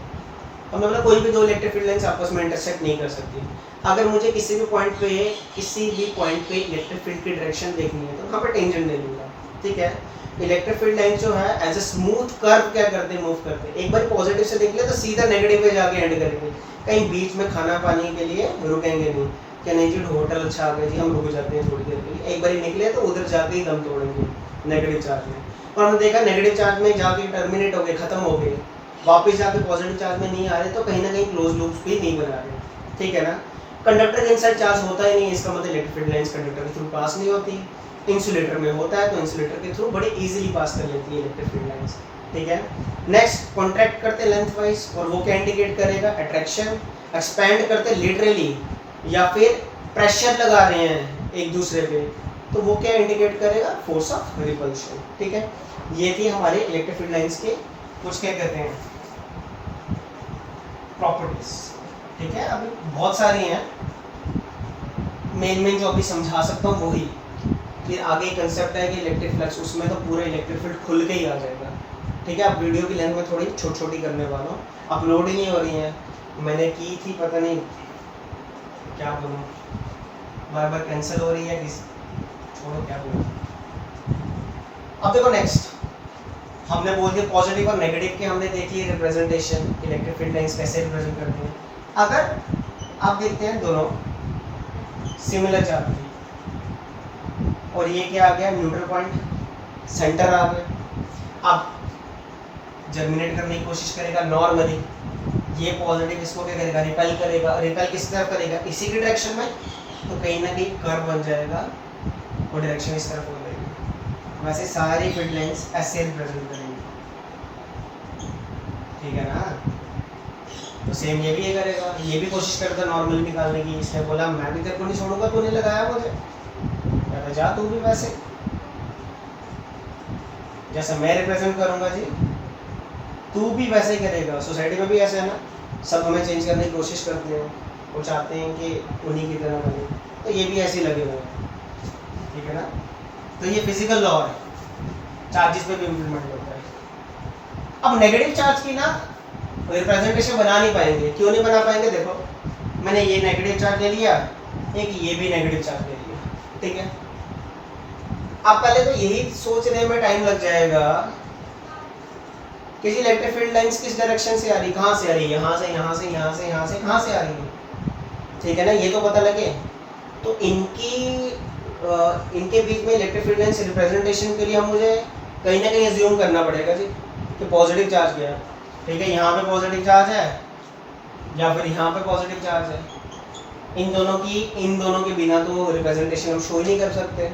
अब मतलब कोई भी दो इलेक्ट्रिक फील्ड लाइंस आपस में इंटरसेक्ट नहीं कर सकती। अगर मुझे किसी भी पॉइंट पे इलेक्ट्रिक फील्ड की डायरेक्शन देखनी है तो वहाँ पे टेंजेंट ले लूँगा, ठीक है। इलेक्ट्रिक फील्ड लाइन जो है एज अ स्मूथ कर्व क्या करते हैं, मूव करते हैं। एक बार पॉजिटिव से देख लिया तो सीधा नेगेटिव पे जाके एंड करेंगे, कहीं बीच में खाना पानी के लिए रुकेंगे नहीं, क्या नहीं जी होटल अच्छा आ गया जी हम रुक जाते हैं थोड़ी देर के लिए, एक बार निकले तो उधर जाके ही दम तोड़ेंगे नेगेटिव चार्ज में। और हमने देखा नेगेटिव चार्ज में जाके टर्मिनेट हो गए, खत्म हो गए, वापस जाके पॉजिटिव चार्ज में नहीं आ रहे, तो कहीं ना कहीं क्लोज लूप्स भी नहीं बना रहे, ठीक है ना। कंडक्टर के इनसाइड चार्ज होता ही नहीं, इसका मतलब इलेक्ट्रिक फील्ड लाइंस कंडक्टर के थ्रू पास नहीं होती। इंसुलेटर में होता है तो इंसुलेटर के थ्रू बड़े इजीली पास कर लेती है इलेक्ट्रिक फील्ड लाइंस, ठीक है। नेक्स्ट कॉन्ट्रैक्ट करते लेंथ वाइज, और वो क्या इंडिकेट करेगा, अट्रैक्शन। एक्सपैंड करते लिटरली या फिर प्रेशर लगा रहे हैं एक दूसरे पे, तो वो क्या इंडिकेट करेगा, फोर्स ऑफ रिपल्शन, ठीक है। ये थी हमारे इलेक्ट्रिक फील्ड लाइंस के कुछ क्या कहते हैं प्रॉपर्टीज, ठीक है। अभी बहुत सारी हैं, मेन जो अभी समझा सकता हूँ वही, फिर आगे कंसेप्ट है कि इलेक्ट्रिक फ्लक्स, उसमें तो पूरा इलेक्ट्रिक फील्ड खुल के ही आ जाएगा, ठीक है। अब वीडियो की लेंथ में थोड़ी छोटी छोटी करने वाला हूँ, अपलोड ही नहीं हो रही है, मैंने की थी पता नहीं क्या बोलूँ, बार बार कैंसिल हो रही है, छोड़ो क्या बोलूँ। अब देखो नेक्स्ट हमने बोल दिया पॉजिटिव और नेगेटिव के, हमने देख लिए रिप्रेजेंटेशन, इलेक्ट्रिक फील्ड लाइंस कैसे रिप्रेजेंट करते हैं। अगर आप देखते हैं दोनों सिमिलर चार्ज थी और ये क्या आ गया, न्यूट्रल पॉइंट, सेंटर आ गया। अब जर्मिनेट करने की कोशिश करेगा नॉर्मली, ये पॉजिटिव इसको क्या करेगा, रिपेल करेगा। रिपेल किस तरफ करेगा, इसी की डायरेक्शन में, तो कहीं ना कहीं कर्व बन जाएगा और डायरेक्शन इस तरफ हो जाएगी। वैसे सारी फील्ड लाइंस ऐसे रिप्रेजेंट करेंगे, ठीक है ना। तो सेम ये भी ये करेगा, ये भी कोशिश करता नॉर्मली निकालने की, इसने बोला मैं भी तेरे को नहीं छोड़ूंगा, तूने लगाया मुझे, कहता जा तू भी वैसे जैसा मैं रिप्रेजेंट करूंगा जी तू भी वैसे ही करेगा। सोसाइटी में भी ऐसे है ना, सब हमें चेंज करने की कोशिश करते हैं, वो चाहते हैं कि उन्हीं की तरह बने, तो ये भी ऐसे ही लगे हुए हैं, ठीक है ना। तो ये फिजिकल लॉ है, चार्जेस पे भी इम्प्लीमेंट होता है। अब नेगेटिव चार्ज की ना रिप्रेजेंटेशन बना नहीं पाएंगे, क्यों नहीं बना पाएंगे, देखो मैंने ये नेगेटिव चार्ज ले लिया, एक ये भी नेगेटिव चार्ज ले लिया, ठीक है। अब पहले तो यही सोचने में टाइम लग जाएगा कि जी इलेक्ट्रिक फील्ड लाइंस किस डायरेक्शन से आ रही, कहाँ से आ रही है, यहाँ से, यहाँ से, यहाँ से, यहाँ से, कहाँ से आ रही है, ठीक है ना, ये तो पता लगे। तो इनके बीच में इलेक्ट्रिक फील्ड लाइंस रिप्रेजेंटेशन के लिए हम मुझे कहीं ना कहीं अज्यूम करना पड़ेगा जी कि पॉजिटिव चार्ज क्या है, ठीक है। यहाँ पे पॉजिटिव चार्ज है या फिर यहाँ पे पॉजिटिव चार्ज है, इन दोनों के बिना तो रिप्रेजेंटेशन हम शो ही नहीं कर सकते,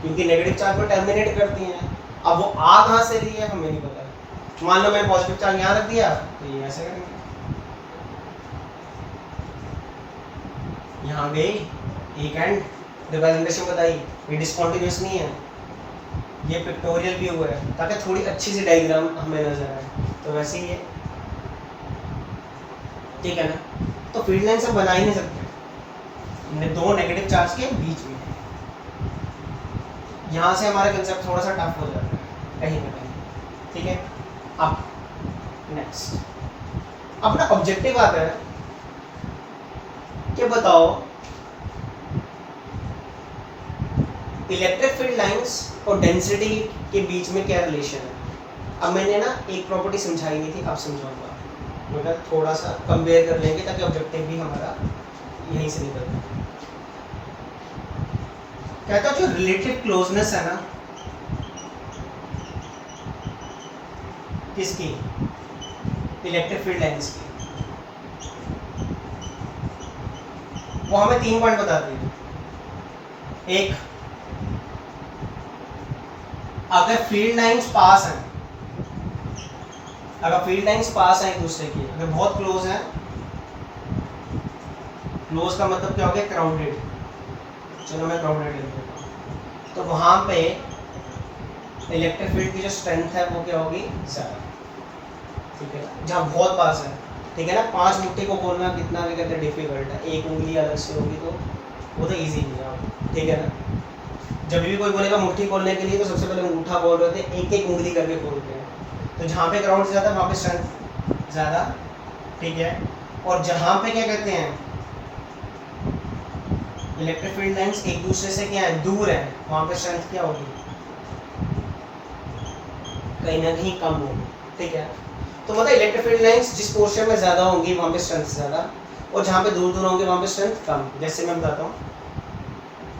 क्योंकि नेगेटिव चार्ज को टर्मिनेट करती हैं। अब वो आ कहाँ से रही है हमें नहीं पता, मान लो मैंने पॉजिटिव चार्ज यहाँ रख दिया तो ये ऐसे करेंगे, यहाँ गई एक एंड रिप्रेजेंटेशन बताई, ये डिस्कंटिन्यूअस नहीं है, ये पिक्टोरियल व्यू है ताकि थोड़ी अच्छी सी डायग्राम हमें नजर आए, तो वैसे ही है, ठीक है ना। तो फील्ड लाइन से बना ही नहीं सकते दो नेगेटिव चार्ज के बीच में, यहाँ से हमारा कंसेप्ट थोड़ा सा टफ हो जाता है कहीं ना कहीं, ठीक है। अब नेक्स्ट अपना ऑब्जेक्टिव आता है कि बताओ इलेक्ट्रिक फील्ड लाइंस और डेंसिटी के बीच में क्या रिलेशन है। अब मैंने ना एक प्रॉपर्टी समझाई नहीं थी, अब समझाऊंगा, मतलब थोड़ा सा कंपेयर कर लेंगे ताकि ऑब्जेक्टिव भी हमारा यहीं से निकलता है। कहता जो रिलेटिव क्लोजनेस है ना किसकी, इलेक्ट्रिक फील्ड लाइंस की, वो हमें 3 पॉइंट बताती है। एक, अगर फील्ड लाइंस पास हैं, अगर फील्ड लाइंस पास हैं एक दूसरे की, अगर बहुत क्लोज हैं, क्लोज का मतलब क्या हो गया, क्राउडेड, चलो मैं क्राउडेड लिख देता हूँ, तो वहां पे इलेक्ट्रिक फील्ड की जो स्ट्रेंथ है वो क्या होगी, ज़्यादा, ठीक है, जहाँ बहुत पास है, ठीक है ना। 5 मुट्ठी को बोलना कितना क्या कहते हैं डिफिकल्ट है, एक उंगली अलग से होगी तो वो तो ईजी नहीं है, ठीक है ना। जब भी कोई बोलेगा मुट्ठी खोलने के लिए तो सबसे पहले अंगूठा बोल रहे थे, एक एक उंगली करके खोलते हैं। तो जहाँ पे ग्राउंड ज़्यादा वहाँ पे स्ट्रेंथ ज़्यादा, ठीक है। और जहाँ पे क्या कहते हैं इलेक्ट्रिक फील्ड लाइंस एक दूसरे से क्या है, दूर है, वहाँ पे स्ट्रेंथ क्या होगी, कहीं ना कहीं कम होगी, ठीक है। तो मतलब इलेक्ट्रिक फील्ड लाइंस जिस पोर्शन में ज़्यादा होंगी वहाँ पे स्ट्रेंथ ज़्यादा, और जहाँ पे दूर दूर होंगे वहाँ पे स्ट्रेंथ कम। जैसे मैं बताता हूँ,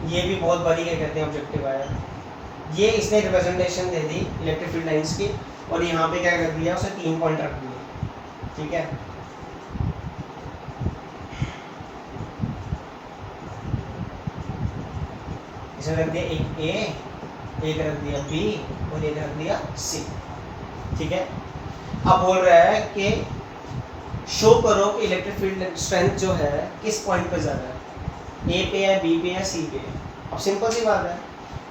ये भी बहुत बड़ी क्या कहते हैं ऑब्जेक्टिव आया, ये इसने representation they the electric field lines की, और यहाँ पे क्या कर दिया, उसे 3 पॉइंट रख दिए, ठीक है। इसे रख दिया एक ए, एक रख दिया बी और एक रख दिया सी, ठीक है। अब बोल रहा है कि शो करो कि इलेक्ट्रिक फील्ड स्ट्रेंथ जो है किस पॉइंट पे ज़्यादा है, ए पे है, बी पे है, सी पे है। अब सिंपल सी बात है,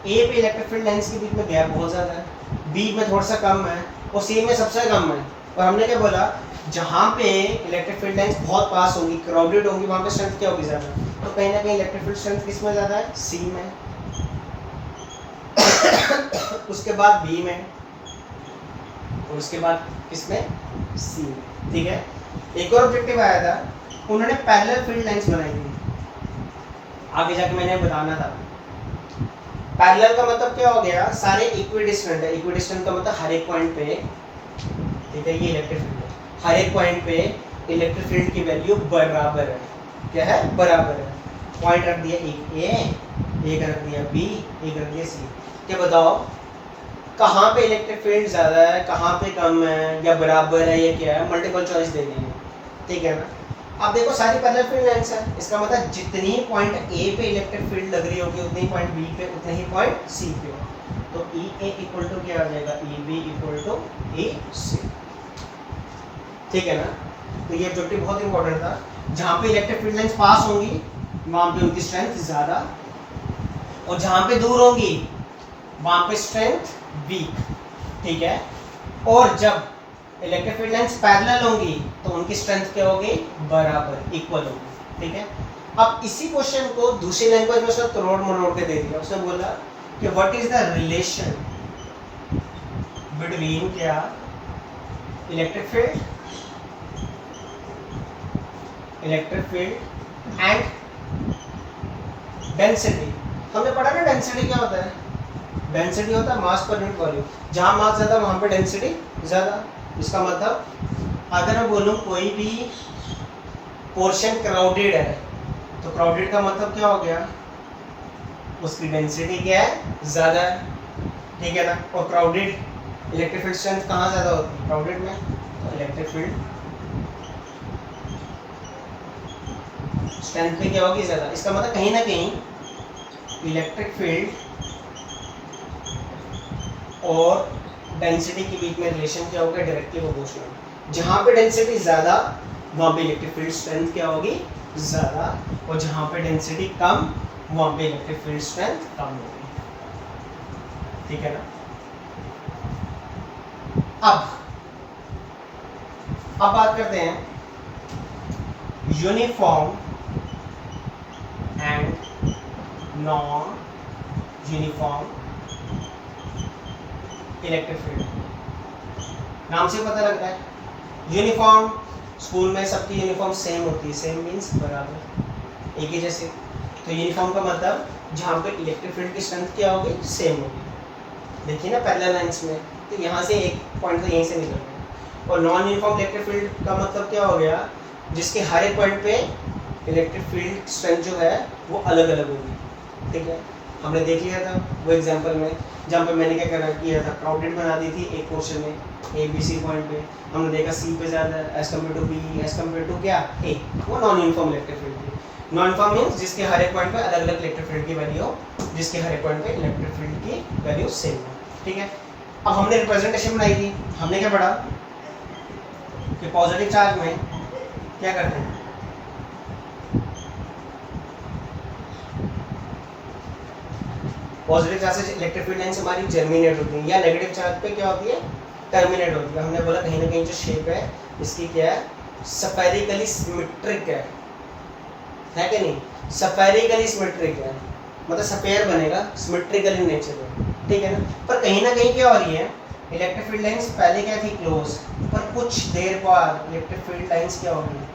ए पे इलेक्ट्रिक फील्ड लाइंस के बीच में गैप बहुत ज़्यादा है, बी में थोड़ा सा कम है और सी में सबसे कम है। और हमने क्या बोला, जहाँ पे इलेक्ट्रिक फील्ड लाइंस बहुत पास होंगी, क्राउडेड होंगी, वहाँ पे स्ट्रेंथ क्या होगी ज़्यादा, तो कहीं ना कहीं इलेक्ट्रिक फील्ड स्ट्रेंथ किस में ज़्यादा है, सी में, उसके बाद बी में, और उसके बाद किसमें, सी में, ठीक है। एक और ऑब्जेक्टिव आया था, उन्होंने पैरेलल फील्ड लाइंस बनाई थी, आगे जाके मैंने बताना था। पैरेलल का मतलब क्या हो गया, सारे इक्विडिस्टेंट है, इक्विडिस्टेंट का मतलब हर एक पॉइंट पे, ठीक है, ये इलेक्ट्रिक फील्ड है, हर एक पॉइंट पे इलेक्ट्रिक फील्ड की वैल्यू बराबर है, क्या है, बराबर है। पॉइंट रख दिया एक ए, एक रख दिया बी, एक रख दिया सी। क्या बताओ कहाँ पे इलेक्ट्रिक फील्ड ज़्यादा है, कहाँ पे कम है, या बराबर है, या क्या है, मल्टीपल चॉइस दे दी है, ठीक है ना। अब देखो सारी पैरेलल फील्ड लाइंस है, इसका मतलब जितनी पॉइंट ए पे इलेक्ट्रिक फील्ड लग रही होगी उतनी ही पॉइंट बी पे, उतने ही पॉइंट सी पे, तो ई ए इक्वल टू क्या आ जाएगा, ई बी इक्वल टू ई सी, ठीक है ना। तो ये ऑब्जेक्टिव बहुत इंपॉर्टेंट था, जहाँ पे इलेक्ट्रिक फील्ड लाइंस पास होंगी वहाँ पे उनकी स्ट्रेंथ ज़्यादा, और जहाँ पे दूर होंगी वहाँ पे स्ट्रेंथ वीक, ठीक है। और जब इलेक्ट्रिक फील्ड लाइंस पैरेलल होंगी तो उनकी स्ट्रेंथ क्या होगी, बराबर, इक्वल होगी, ठीक है। अब इसी क्वेश्चन को दूसरी लैंग्वेज में उसने तोड़ मरोड़ के दे दिया, उसने बोला कि what is the relation between क्या, इलेक्ट्रिक फील्ड एंड डेंसिटी। हमने पढ़ा ना डेंसिटी क्या होता है, डेंसिटी होता है मास पर यूनिट वॉल्यूम, जहाँ मास ज़्यादा वहाँ पे डेंसिटी ज़्यादा। इसका मतलब अगर मैं बोलूँ कोई भी पोर्शन क्राउडेड है, तो क्राउडेड का मतलब क्या हो गया, उसकी डेंसिटी क्या है, ज़्यादा है, ठीक है ना। और क्राउडेड इलेक्ट्रिक फील्ड स्ट्रेंथ कहाँ ज़्यादा होती है, क्राउडेड में, तो इलेक्ट्रिक फील्ड स्ट्रेंथ पे क्या होगी, ज़्यादा। इसका मतलब कहीं ना कहीं इलेक्ट्रिक फील्ड और डेंसिटी के बीच में रिलेशन क्या होगा, डायरेक्टली प्रोपोर्शनल। जहाँ पे डेंसिटी ज़्यादा वहाँ पे इलेक्ट्रिक फील्ड स्ट्रेंथ क्या होगी, ज़्यादा, और जहाँ पे डेंसिटी कम वहाँ पे इलेक्ट्रिक फील्ड स्ट्रेंथ कम होगी, ठीक है ना। अब बात करते हैं uniform and non uniform electric field. नाम से पता लगता है, यूनिफॉर्म स्कूल में सबकी यूनिफॉर्म सेम होती है, सेम मीन्स बराबर, एक ही जैसे। तो यूनिफॉर्म का मतलब जहाँ पे इलेक्ट्रिक फील्ड की स्ट्रेंथ क्या होगी, सेम होगी। देखिए ना पैरेलल लाइंस में, तो यहाँ से एक पॉइंट तो यहीं से निकल गया। और नॉन यूनिफॉर्म इलेक्ट्रिक फील्ड का मतलब क्या हो गया, जिसके हर एक पॉइंट पे इलेक्ट्रिक फील्ड स्ट्रेंथ जो है वो अलग अलग होगी, ठीक है। हमने देख लिया था वो एग्जांपल में, जहाँ पे मैंने क्या किया था, क्राउडेड बना दी थी एक पोर्शन में ए बी सी पॉइंट पे, हमने देखा सी पे ज़्यादा as compare to B, as compare to क्या ए, वो नॉन यूनिफॉर्म इलेक्ट्रिक फील्ड थी। नॉन यूनिफॉर्म मीन्स जिसके हर एक पॉइंट पे अलग अलग इलेक्ट्रिक फील्ड की वैल्यू हो, जिसके हर एक पॉइंट पे इलेक्ट्रिक फील्ड की वैल्यू सेम हो, ठीक है। अब हमने रिप्रेजेंटेशन बनाई थी, हमने क्या पढ़ा कि पॉजिटिव चार्ज में क्या करते हैं, पॉजिटिव चार्ज से इलेक्ट्रिक फील्ड लाइंस हमारी जर्मिनेट होती है, या नेगेटिव चार्ज पे क्या होती है, टर्मिनेट होती है। हमने बोला कहीं ना कहीं जो शेप है इसकी क्या है, स्फेरिकली सिमेट्रिक है कि नहीं, स्फेरिकली सिमेट्रिक है, मतलब स्फेयर बनेगा, सिमेट्रिकल इन नेचर है, ठीक है ना। पर कहीं ना कहीं क्या हो रही है, इलेक्ट्रिक फील्ड लाइंस पहले क्या थी, क्लोज, पर कुछ देर बाद इलेक्ट्रिक फील्ड लाइंस क्या होगी,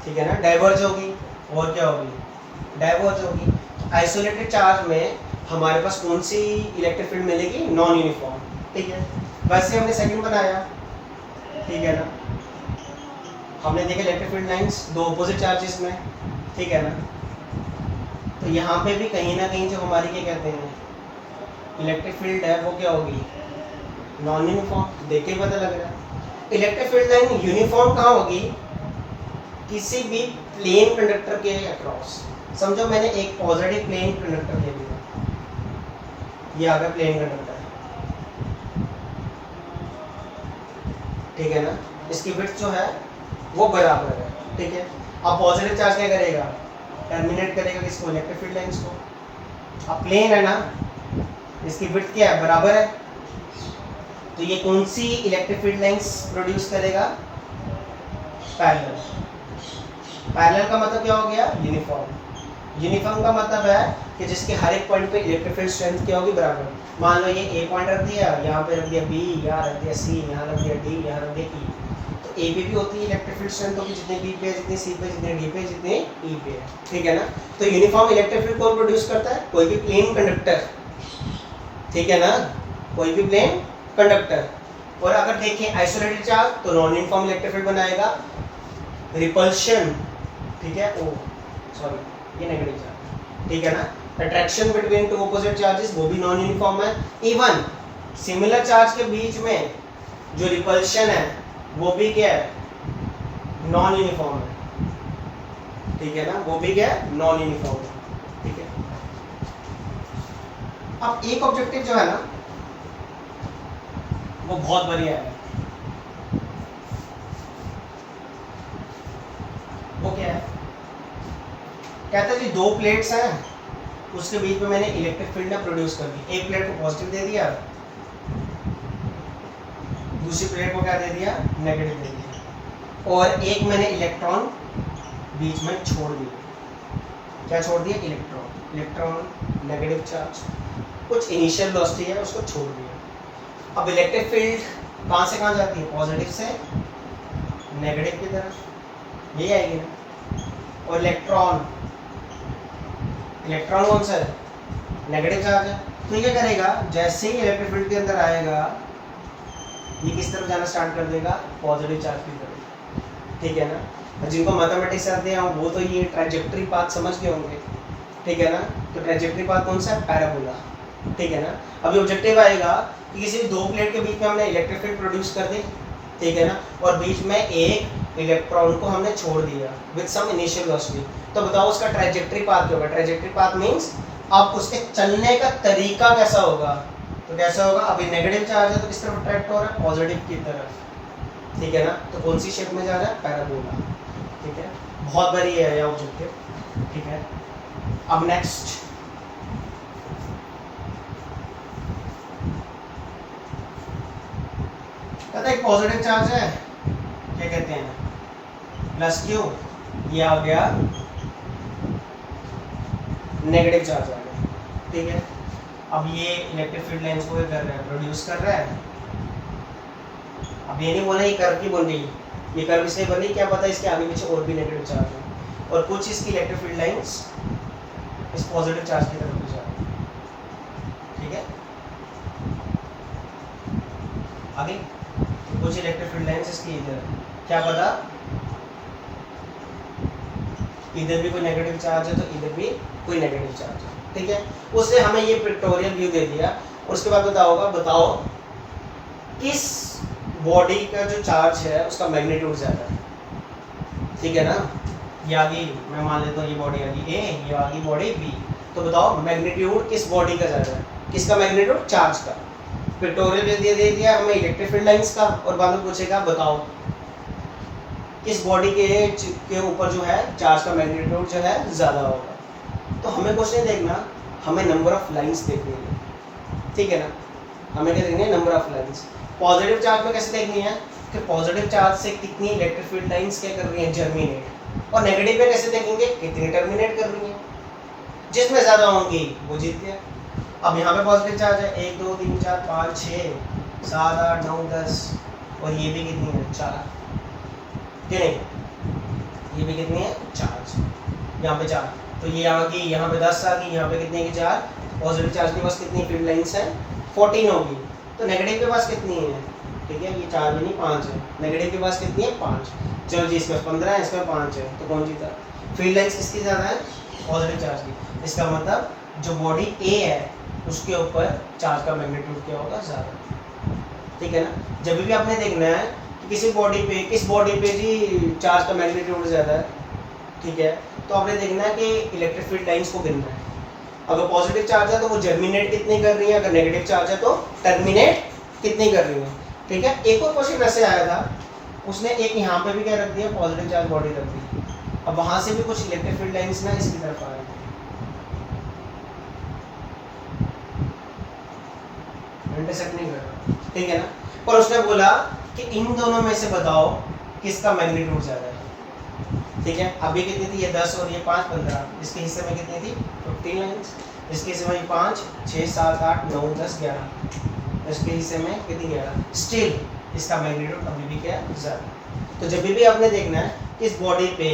ठीक है ना, डाइवर्ज होगी, और क्या होगी, डाइवर्ज होगी। आइसोलेटेड चार्ज में हमारे पास कौन सी इलेक्ट्रिक फील्ड मिलेगी, नॉन यूनिफॉर्म, ठीक है। वैसे हमने सेकंड बनाया, ठीक है ना, हमने देखा इलेक्ट्रिक फील्ड लाइंस दो अपोजिट चार्जेस में, ठीक है ना। तो यहाँ पे भी कहीं ना कहीं जो हमारी क्या कहते हैं इलेक्ट्रिक फील्ड है वो क्या होगी, नॉन यूनिफॉर्म, देख के ही पता लग रहा है। इलेक्ट्रिक फील्ड लाइन यूनिफॉर्म कहाँ होगी, किसी भी प्लेन कंडक्टर के अक्रॉस। समझो मैंने एक पॉजिटिव प्लेन कंडक्टर ले लिया, ये आ गया प्लेन कंडक्टर, ठीक है ना, इसकी विड्थ जो है वो बराबर है, ठीक है। अब पॉजिटिव चार्ज क्या करेगा, टर्मिनेट करेगा किसको, इलेक्ट्रिक फील्ड लाइंस को। अब प्लेन है ना, इसकी विड्थ क्या है, बराबर है, तो ये कौन सी इलेक्ट्रिक फील्ड लाइंस प्रोड्यूस करेगा, पैरेलल। पैरेलल का मतलब क्या हो गया, यूनिफॉर्म। यूनिफॉर्म का मतलब है कि जिसके हर एक पॉइंट पे इलेक्ट्रिक फील्ड स्ट्रेंथ क्या होगी, बराबर। मान लो ये ए पॉइंट रख दिया, यहाँ पे रख दिया बी, यहाँ रख दिया सी, यहाँ रख दिया डी, यहाँ रख दिया ई, तो ए पे भी होती है इलेक्ट्रिक फील्ड स्ट्रेंथ होगी, जितने बी पे, जितने सी पे, जितने डी पे, जितने ई पे है, ठीक है ना। तो यूनिफॉर्म इलेक्ट्रिक फील्ड कौन प्रोड्यूस करता है, कोई भी प्लेन कंडक्टर, ठीक है ना, कोई भी प्लेन कंडक्टर। और अगर देखें आइसोलेटेड चार्ज तो नॉन यूनिफॉर्म इलेक्ट्रिक फील्ड बनाएगा, रिपल्शन, ठीक है, ओ सॉरी ये नेगेटिव चार्ज, ठीक है ना। Attraction between two opposite charges वो भी नॉन यूनिफॉर्म है। इवन सिमिलर चार्ज के बीच में जो रिपल्शन है वो भी क्या है, नॉन यूनिफॉर्म है, ठीक है ना, वो भी क्या है, नॉन यूनिफॉर्म है, ठीक है। अब एक ऑब्जेक्टिव जो है ना वो बहुत बढ़िया है, वो क्या है, कहता है जी दो प्लेट्स हैं, उसके बीच में मैंने इलेक्ट्रिक फील्ड ना प्रोड्यूस कर दी। एक प्लेट को पॉजिटिव दे दिया, दूसरी प्लेट को क्या दे दिया, नेगेटिव दे दिया, और एक मैंने इलेक्ट्रॉन बीच में छोड़ दिया। क्या छोड़ दिया, इलेक्ट्रॉन, इलेक्ट्रॉन नेगेटिव चार्ज, कुछ इनिशियल वेलोसिटी है उसको छोड़ दिया। अब इलेक्ट्रिक फील्ड कहाँ से कहाँ जाती है, पॉजिटिव से नेगेटिव की तरफ, यही आएगी ना। और इलेक्ट्रॉन, इलेक्ट्रॉन कौन सा है, नेगेटिव चार्ज है, तो ये क्या करेगा, जैसे ही इलेक्ट्रिक फील्ड के अंदर आएगा ये किस तरफ जाना स्टार्ट कर देगा, पॉजिटिव चार्ज की तरफ, ठीक है ना। जिनको मैथमेटिक्स आते हैं वो तो ये ट्रैजेक्टरी पाथ समझ गए होंगे, ठीक है ना। तो ट्रैजेक्टरी पाथ कौन सा है, पैराबोला, ठीक है ना। अभी ऑब्जेक्टिव आएगा कि किसी दो प्लेट के बीच में हमने इलेक्ट्रिक फील्ड प्रोड्यूस कर दी, ठीक है ना, और बीच में एक इलेक्ट्रॉन को हमने छोड़ दिया विद सम इनिशियल वेलोसिटी। तो बताओ उसका ट्रैजेक्टरी पाथ क्या होगा, ट्रैजेक्टरी पाथ मींस अब उसके चलने का तरीका कैसा होगा, तो कैसा होगा, अभी नेगेटिव चार्ज है तो किस तरफ अट्रैक्ट हो रहा है, पॉजिटिव की तरफ, ठीक है ना। तो कौन सी शेप में जा रहा है, पैराबोला, ठीक है। बहुत बड़ी है ये ऑब्जेक्टिव, ठीक है। अब नेक्स्ट कहता है एक पॉजिटिव चार्ज है, क्या कहते हैं, प्लस क्यू, ये आ गया नेगेटिव चार्ज आ गया, ठीक है। अब ये इलेक्ट्रिक फील्ड लाइंस को कर रहा है, प्रोड्यूस कर रहा है। अब ये नहीं बोला ये कर्व की बन रही, ये कर्व इसलिए बन रही, क्या पता इसके आगे पीछे और भी नेगेटिव चार्ज है, और कुछ इसकी इलेक्ट्रिक फील्ड लाइंस इस पॉजिटिव चार्ज की तरफ भी जा रही है, ठीक है। आगे कुछ इलेक्ट्रिक फील्ड लाइंस इसकी इधर, क्या पता इधर भी कोई नेगेटिव चार्ज है तो इधर भी कोई नेगेटिव चार्ज है, ठीक है। उसने हमें ये पिक्टोरियल व्यू दे दिया, और उसके बाद बताओ किस बॉडी का जो चार्ज है उसका मैग्नीट्यूड ज़्यादा है, ठीक है ना। ये आ गई, मैं मान लेता हूँ ये बॉडी आ गई ए, ये आ गई बॉडी बी, तो बताओ मैग्नीट्यूड किस बॉडी का ज़्यादा है, किसका मैग्नीट्यूड, चार्ज का। पिक्टोरियल व्यू दे दिया हमें इलेक्ट्रिक फील्ड लाइंस का, और बाद में पूछेगा बताओ किस बॉडी के ऊपर जो है चार्ज का मैग्नीट्यूड जो है ज़्यादा होगा। तो हमें क्वेश्चन देखना हमें नंबर ऑफ लाइंस देखनी है, ठीक है ना, हमें क्या देखनी है, number of lines. Positive charge में कैसे देखनी है कि पॉजिटिव चार्ज से कितनी इलेक्ट्रिक फील्ड लाइंस क्या कर रही हैं, जर्मिनेट, और नेगेटिव में कैसे देखेंगे, कितनी टर्मिनेट कर रही हैं, जिसमें ज़्यादा होंगी वो जीत गया। अब यहाँ पे पॉजिटिव चार्ज है 1 2 3 4 5 6 7 8 9 10, और ये भी कितनी है, 4, कि नहीं, ये भी कितनी है, 4, यहाँ पे 4, तो ये यहाँ की, यहाँ पे 10 आ गई, यहाँ पे कितनी की 4, पॉजिटिव चार्ज के पास कितनी फील्ड लाइंस है, 14 होगी, तो नेगेटिव के पास कितनी है, ठीक है, ये 4 भी नहीं 5 है, नेगेटिव के पास कितनी है, 5, चलो जी इसमें 15 है, इसमें 5 है, तो कौन जीता, फील्ड लाइंस किसकी ज़्यादा है, पॉजिटिव चार्ज की। इसका मतलब जो बॉडी ए है उसके ऊपर चार्ज का मैग्नीट्यूड क्या होगा, ज़्यादा, ठीक है ना। जब भी आपने देखना है कि किसी बॉडी पे, किस बॉडी पे जी चार्ज का मैग्नीट्यूड ज़्यादा है, ठीक है, तो आपने देखना है कि इलेक्ट्रिक फील्ड लाइंस को गिनना है। अगर पॉजिटिव चार्ज है तो वो जर्मिनेट कितनी कर रही है, अगर नेगेटिव चार्ज है तो टर्मिनेट कितनी कर रही है, ठीक है। एक और क्वेश्चन ऐसे आया था, उसने एक यहाँ पे भी क्या रख दिया, पॉजिटिव चार्ज बॉडी रख दी, अब वहाँ से भी कुछ इलेक्ट्रिक फील्ड लाइंस ना इसकी तरफ आ रही है, इंटरसेक्ट नहीं कर रहा, ठीक है ना, और उसने बोला कि इन दोनों में से बताओ किसका मैग्नीट्यूड ज़्यादा है, ठीक है। अभी कितनी थी, ये 10 और ये 5 15, इसके हिस्से में कितनी थी, 15 लाइंस, इसके हिस्से में 5 6 7 8 9 10 11, इसके हिस्से में कितनी 11, स्टिल इसका मैग्नीट्यूड अभी भी क्या है, ज़्यादा। तो जब भी आपने देखना है कि इस बॉडी पे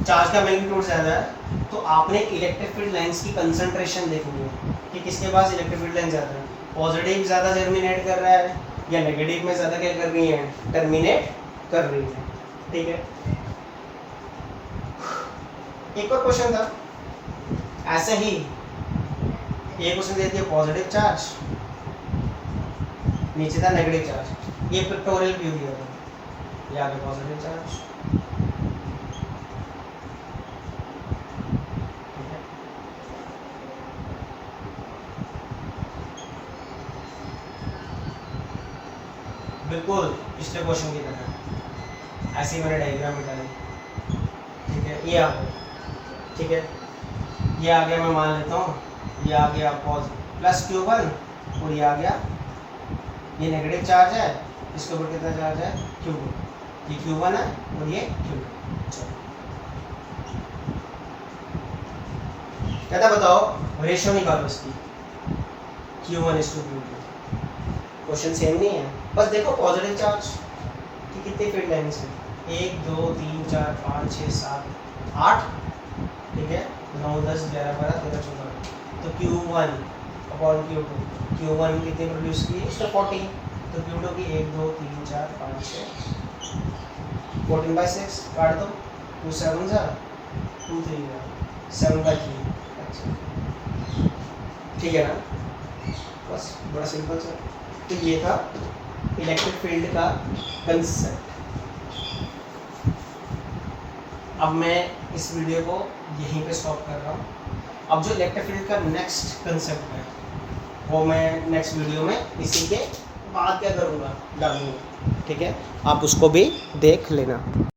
चार्ज का मैग्नीट्यूड ज़्यादा है, तो आपने इलेक्ट्रिक फील्ड लाइंस की कंसंट्रेशन देखनी है कि किसके पास इलेक्ट्रिक फील्ड लाइन ज़्यादा है, पॉजिटिव ज़्यादा जर्मिनेट कर रहा है या नेगेटिव में ज़्यादा क्या कर रही है, टर्मिनेट कर रही है, ठीक है। एक और क्वेश्चन था ऐसे ही, ये क्वेश्चन दे दिया पॉजिटिव चार्ज, नीचे था नेगेटिव चार्ज, ये पिक्टोरियल व्यू दिया था, ये आगे पॉजिटिव चार्ज, बिल्कुल पिछले क्वेश्चन की तरह ऐसे ही मैंने डायग्राम निकाली, ठीक है, ये आ गया, ठीक है, ये आ गया, मैं मान लेता हूँ ये आ गया प्लस Q1 और ये आ गया, ये नेगेटिव चार्ज है, इसके ऊपर कितना चार्ज है, Q2, ये Q1 है और ये Q2। कहता बताओ रेशियो निकालो इसकी, Q1:Q2, क्वेश्चन सेम नहीं है, बस देखो पॉजिटिव चार्ज की कितनी फील्ड लाइंस है, 1 2 3 4 5 6 7 8, ठीक है, 9 10 11 12 13 14, तो Q1/Q2, Q1 कितनी प्रोड्यूस की, इसका 40, तो Q2 की 1 2 3 4 5 6, 14/6 काट दो, 2 7 जा 2 3 जा 7/3, अच्छा ठीक है ना, बस बड़ा सिंपल सा। तो ये था इलेक्ट्रिक फील्ड का कंसेप्ट। अब मैं इस वीडियो को यहीं पे स्टॉप कर रहा हूँ। अब जो इलेक्ट्रिक फील्ड का नेक्स्ट कंसेप्ट है वो मैं नेक्स्ट वीडियो में इसी के बाद क्या करूँगा, डालूँगा, ठीक है, आप उसको भी देख लेना।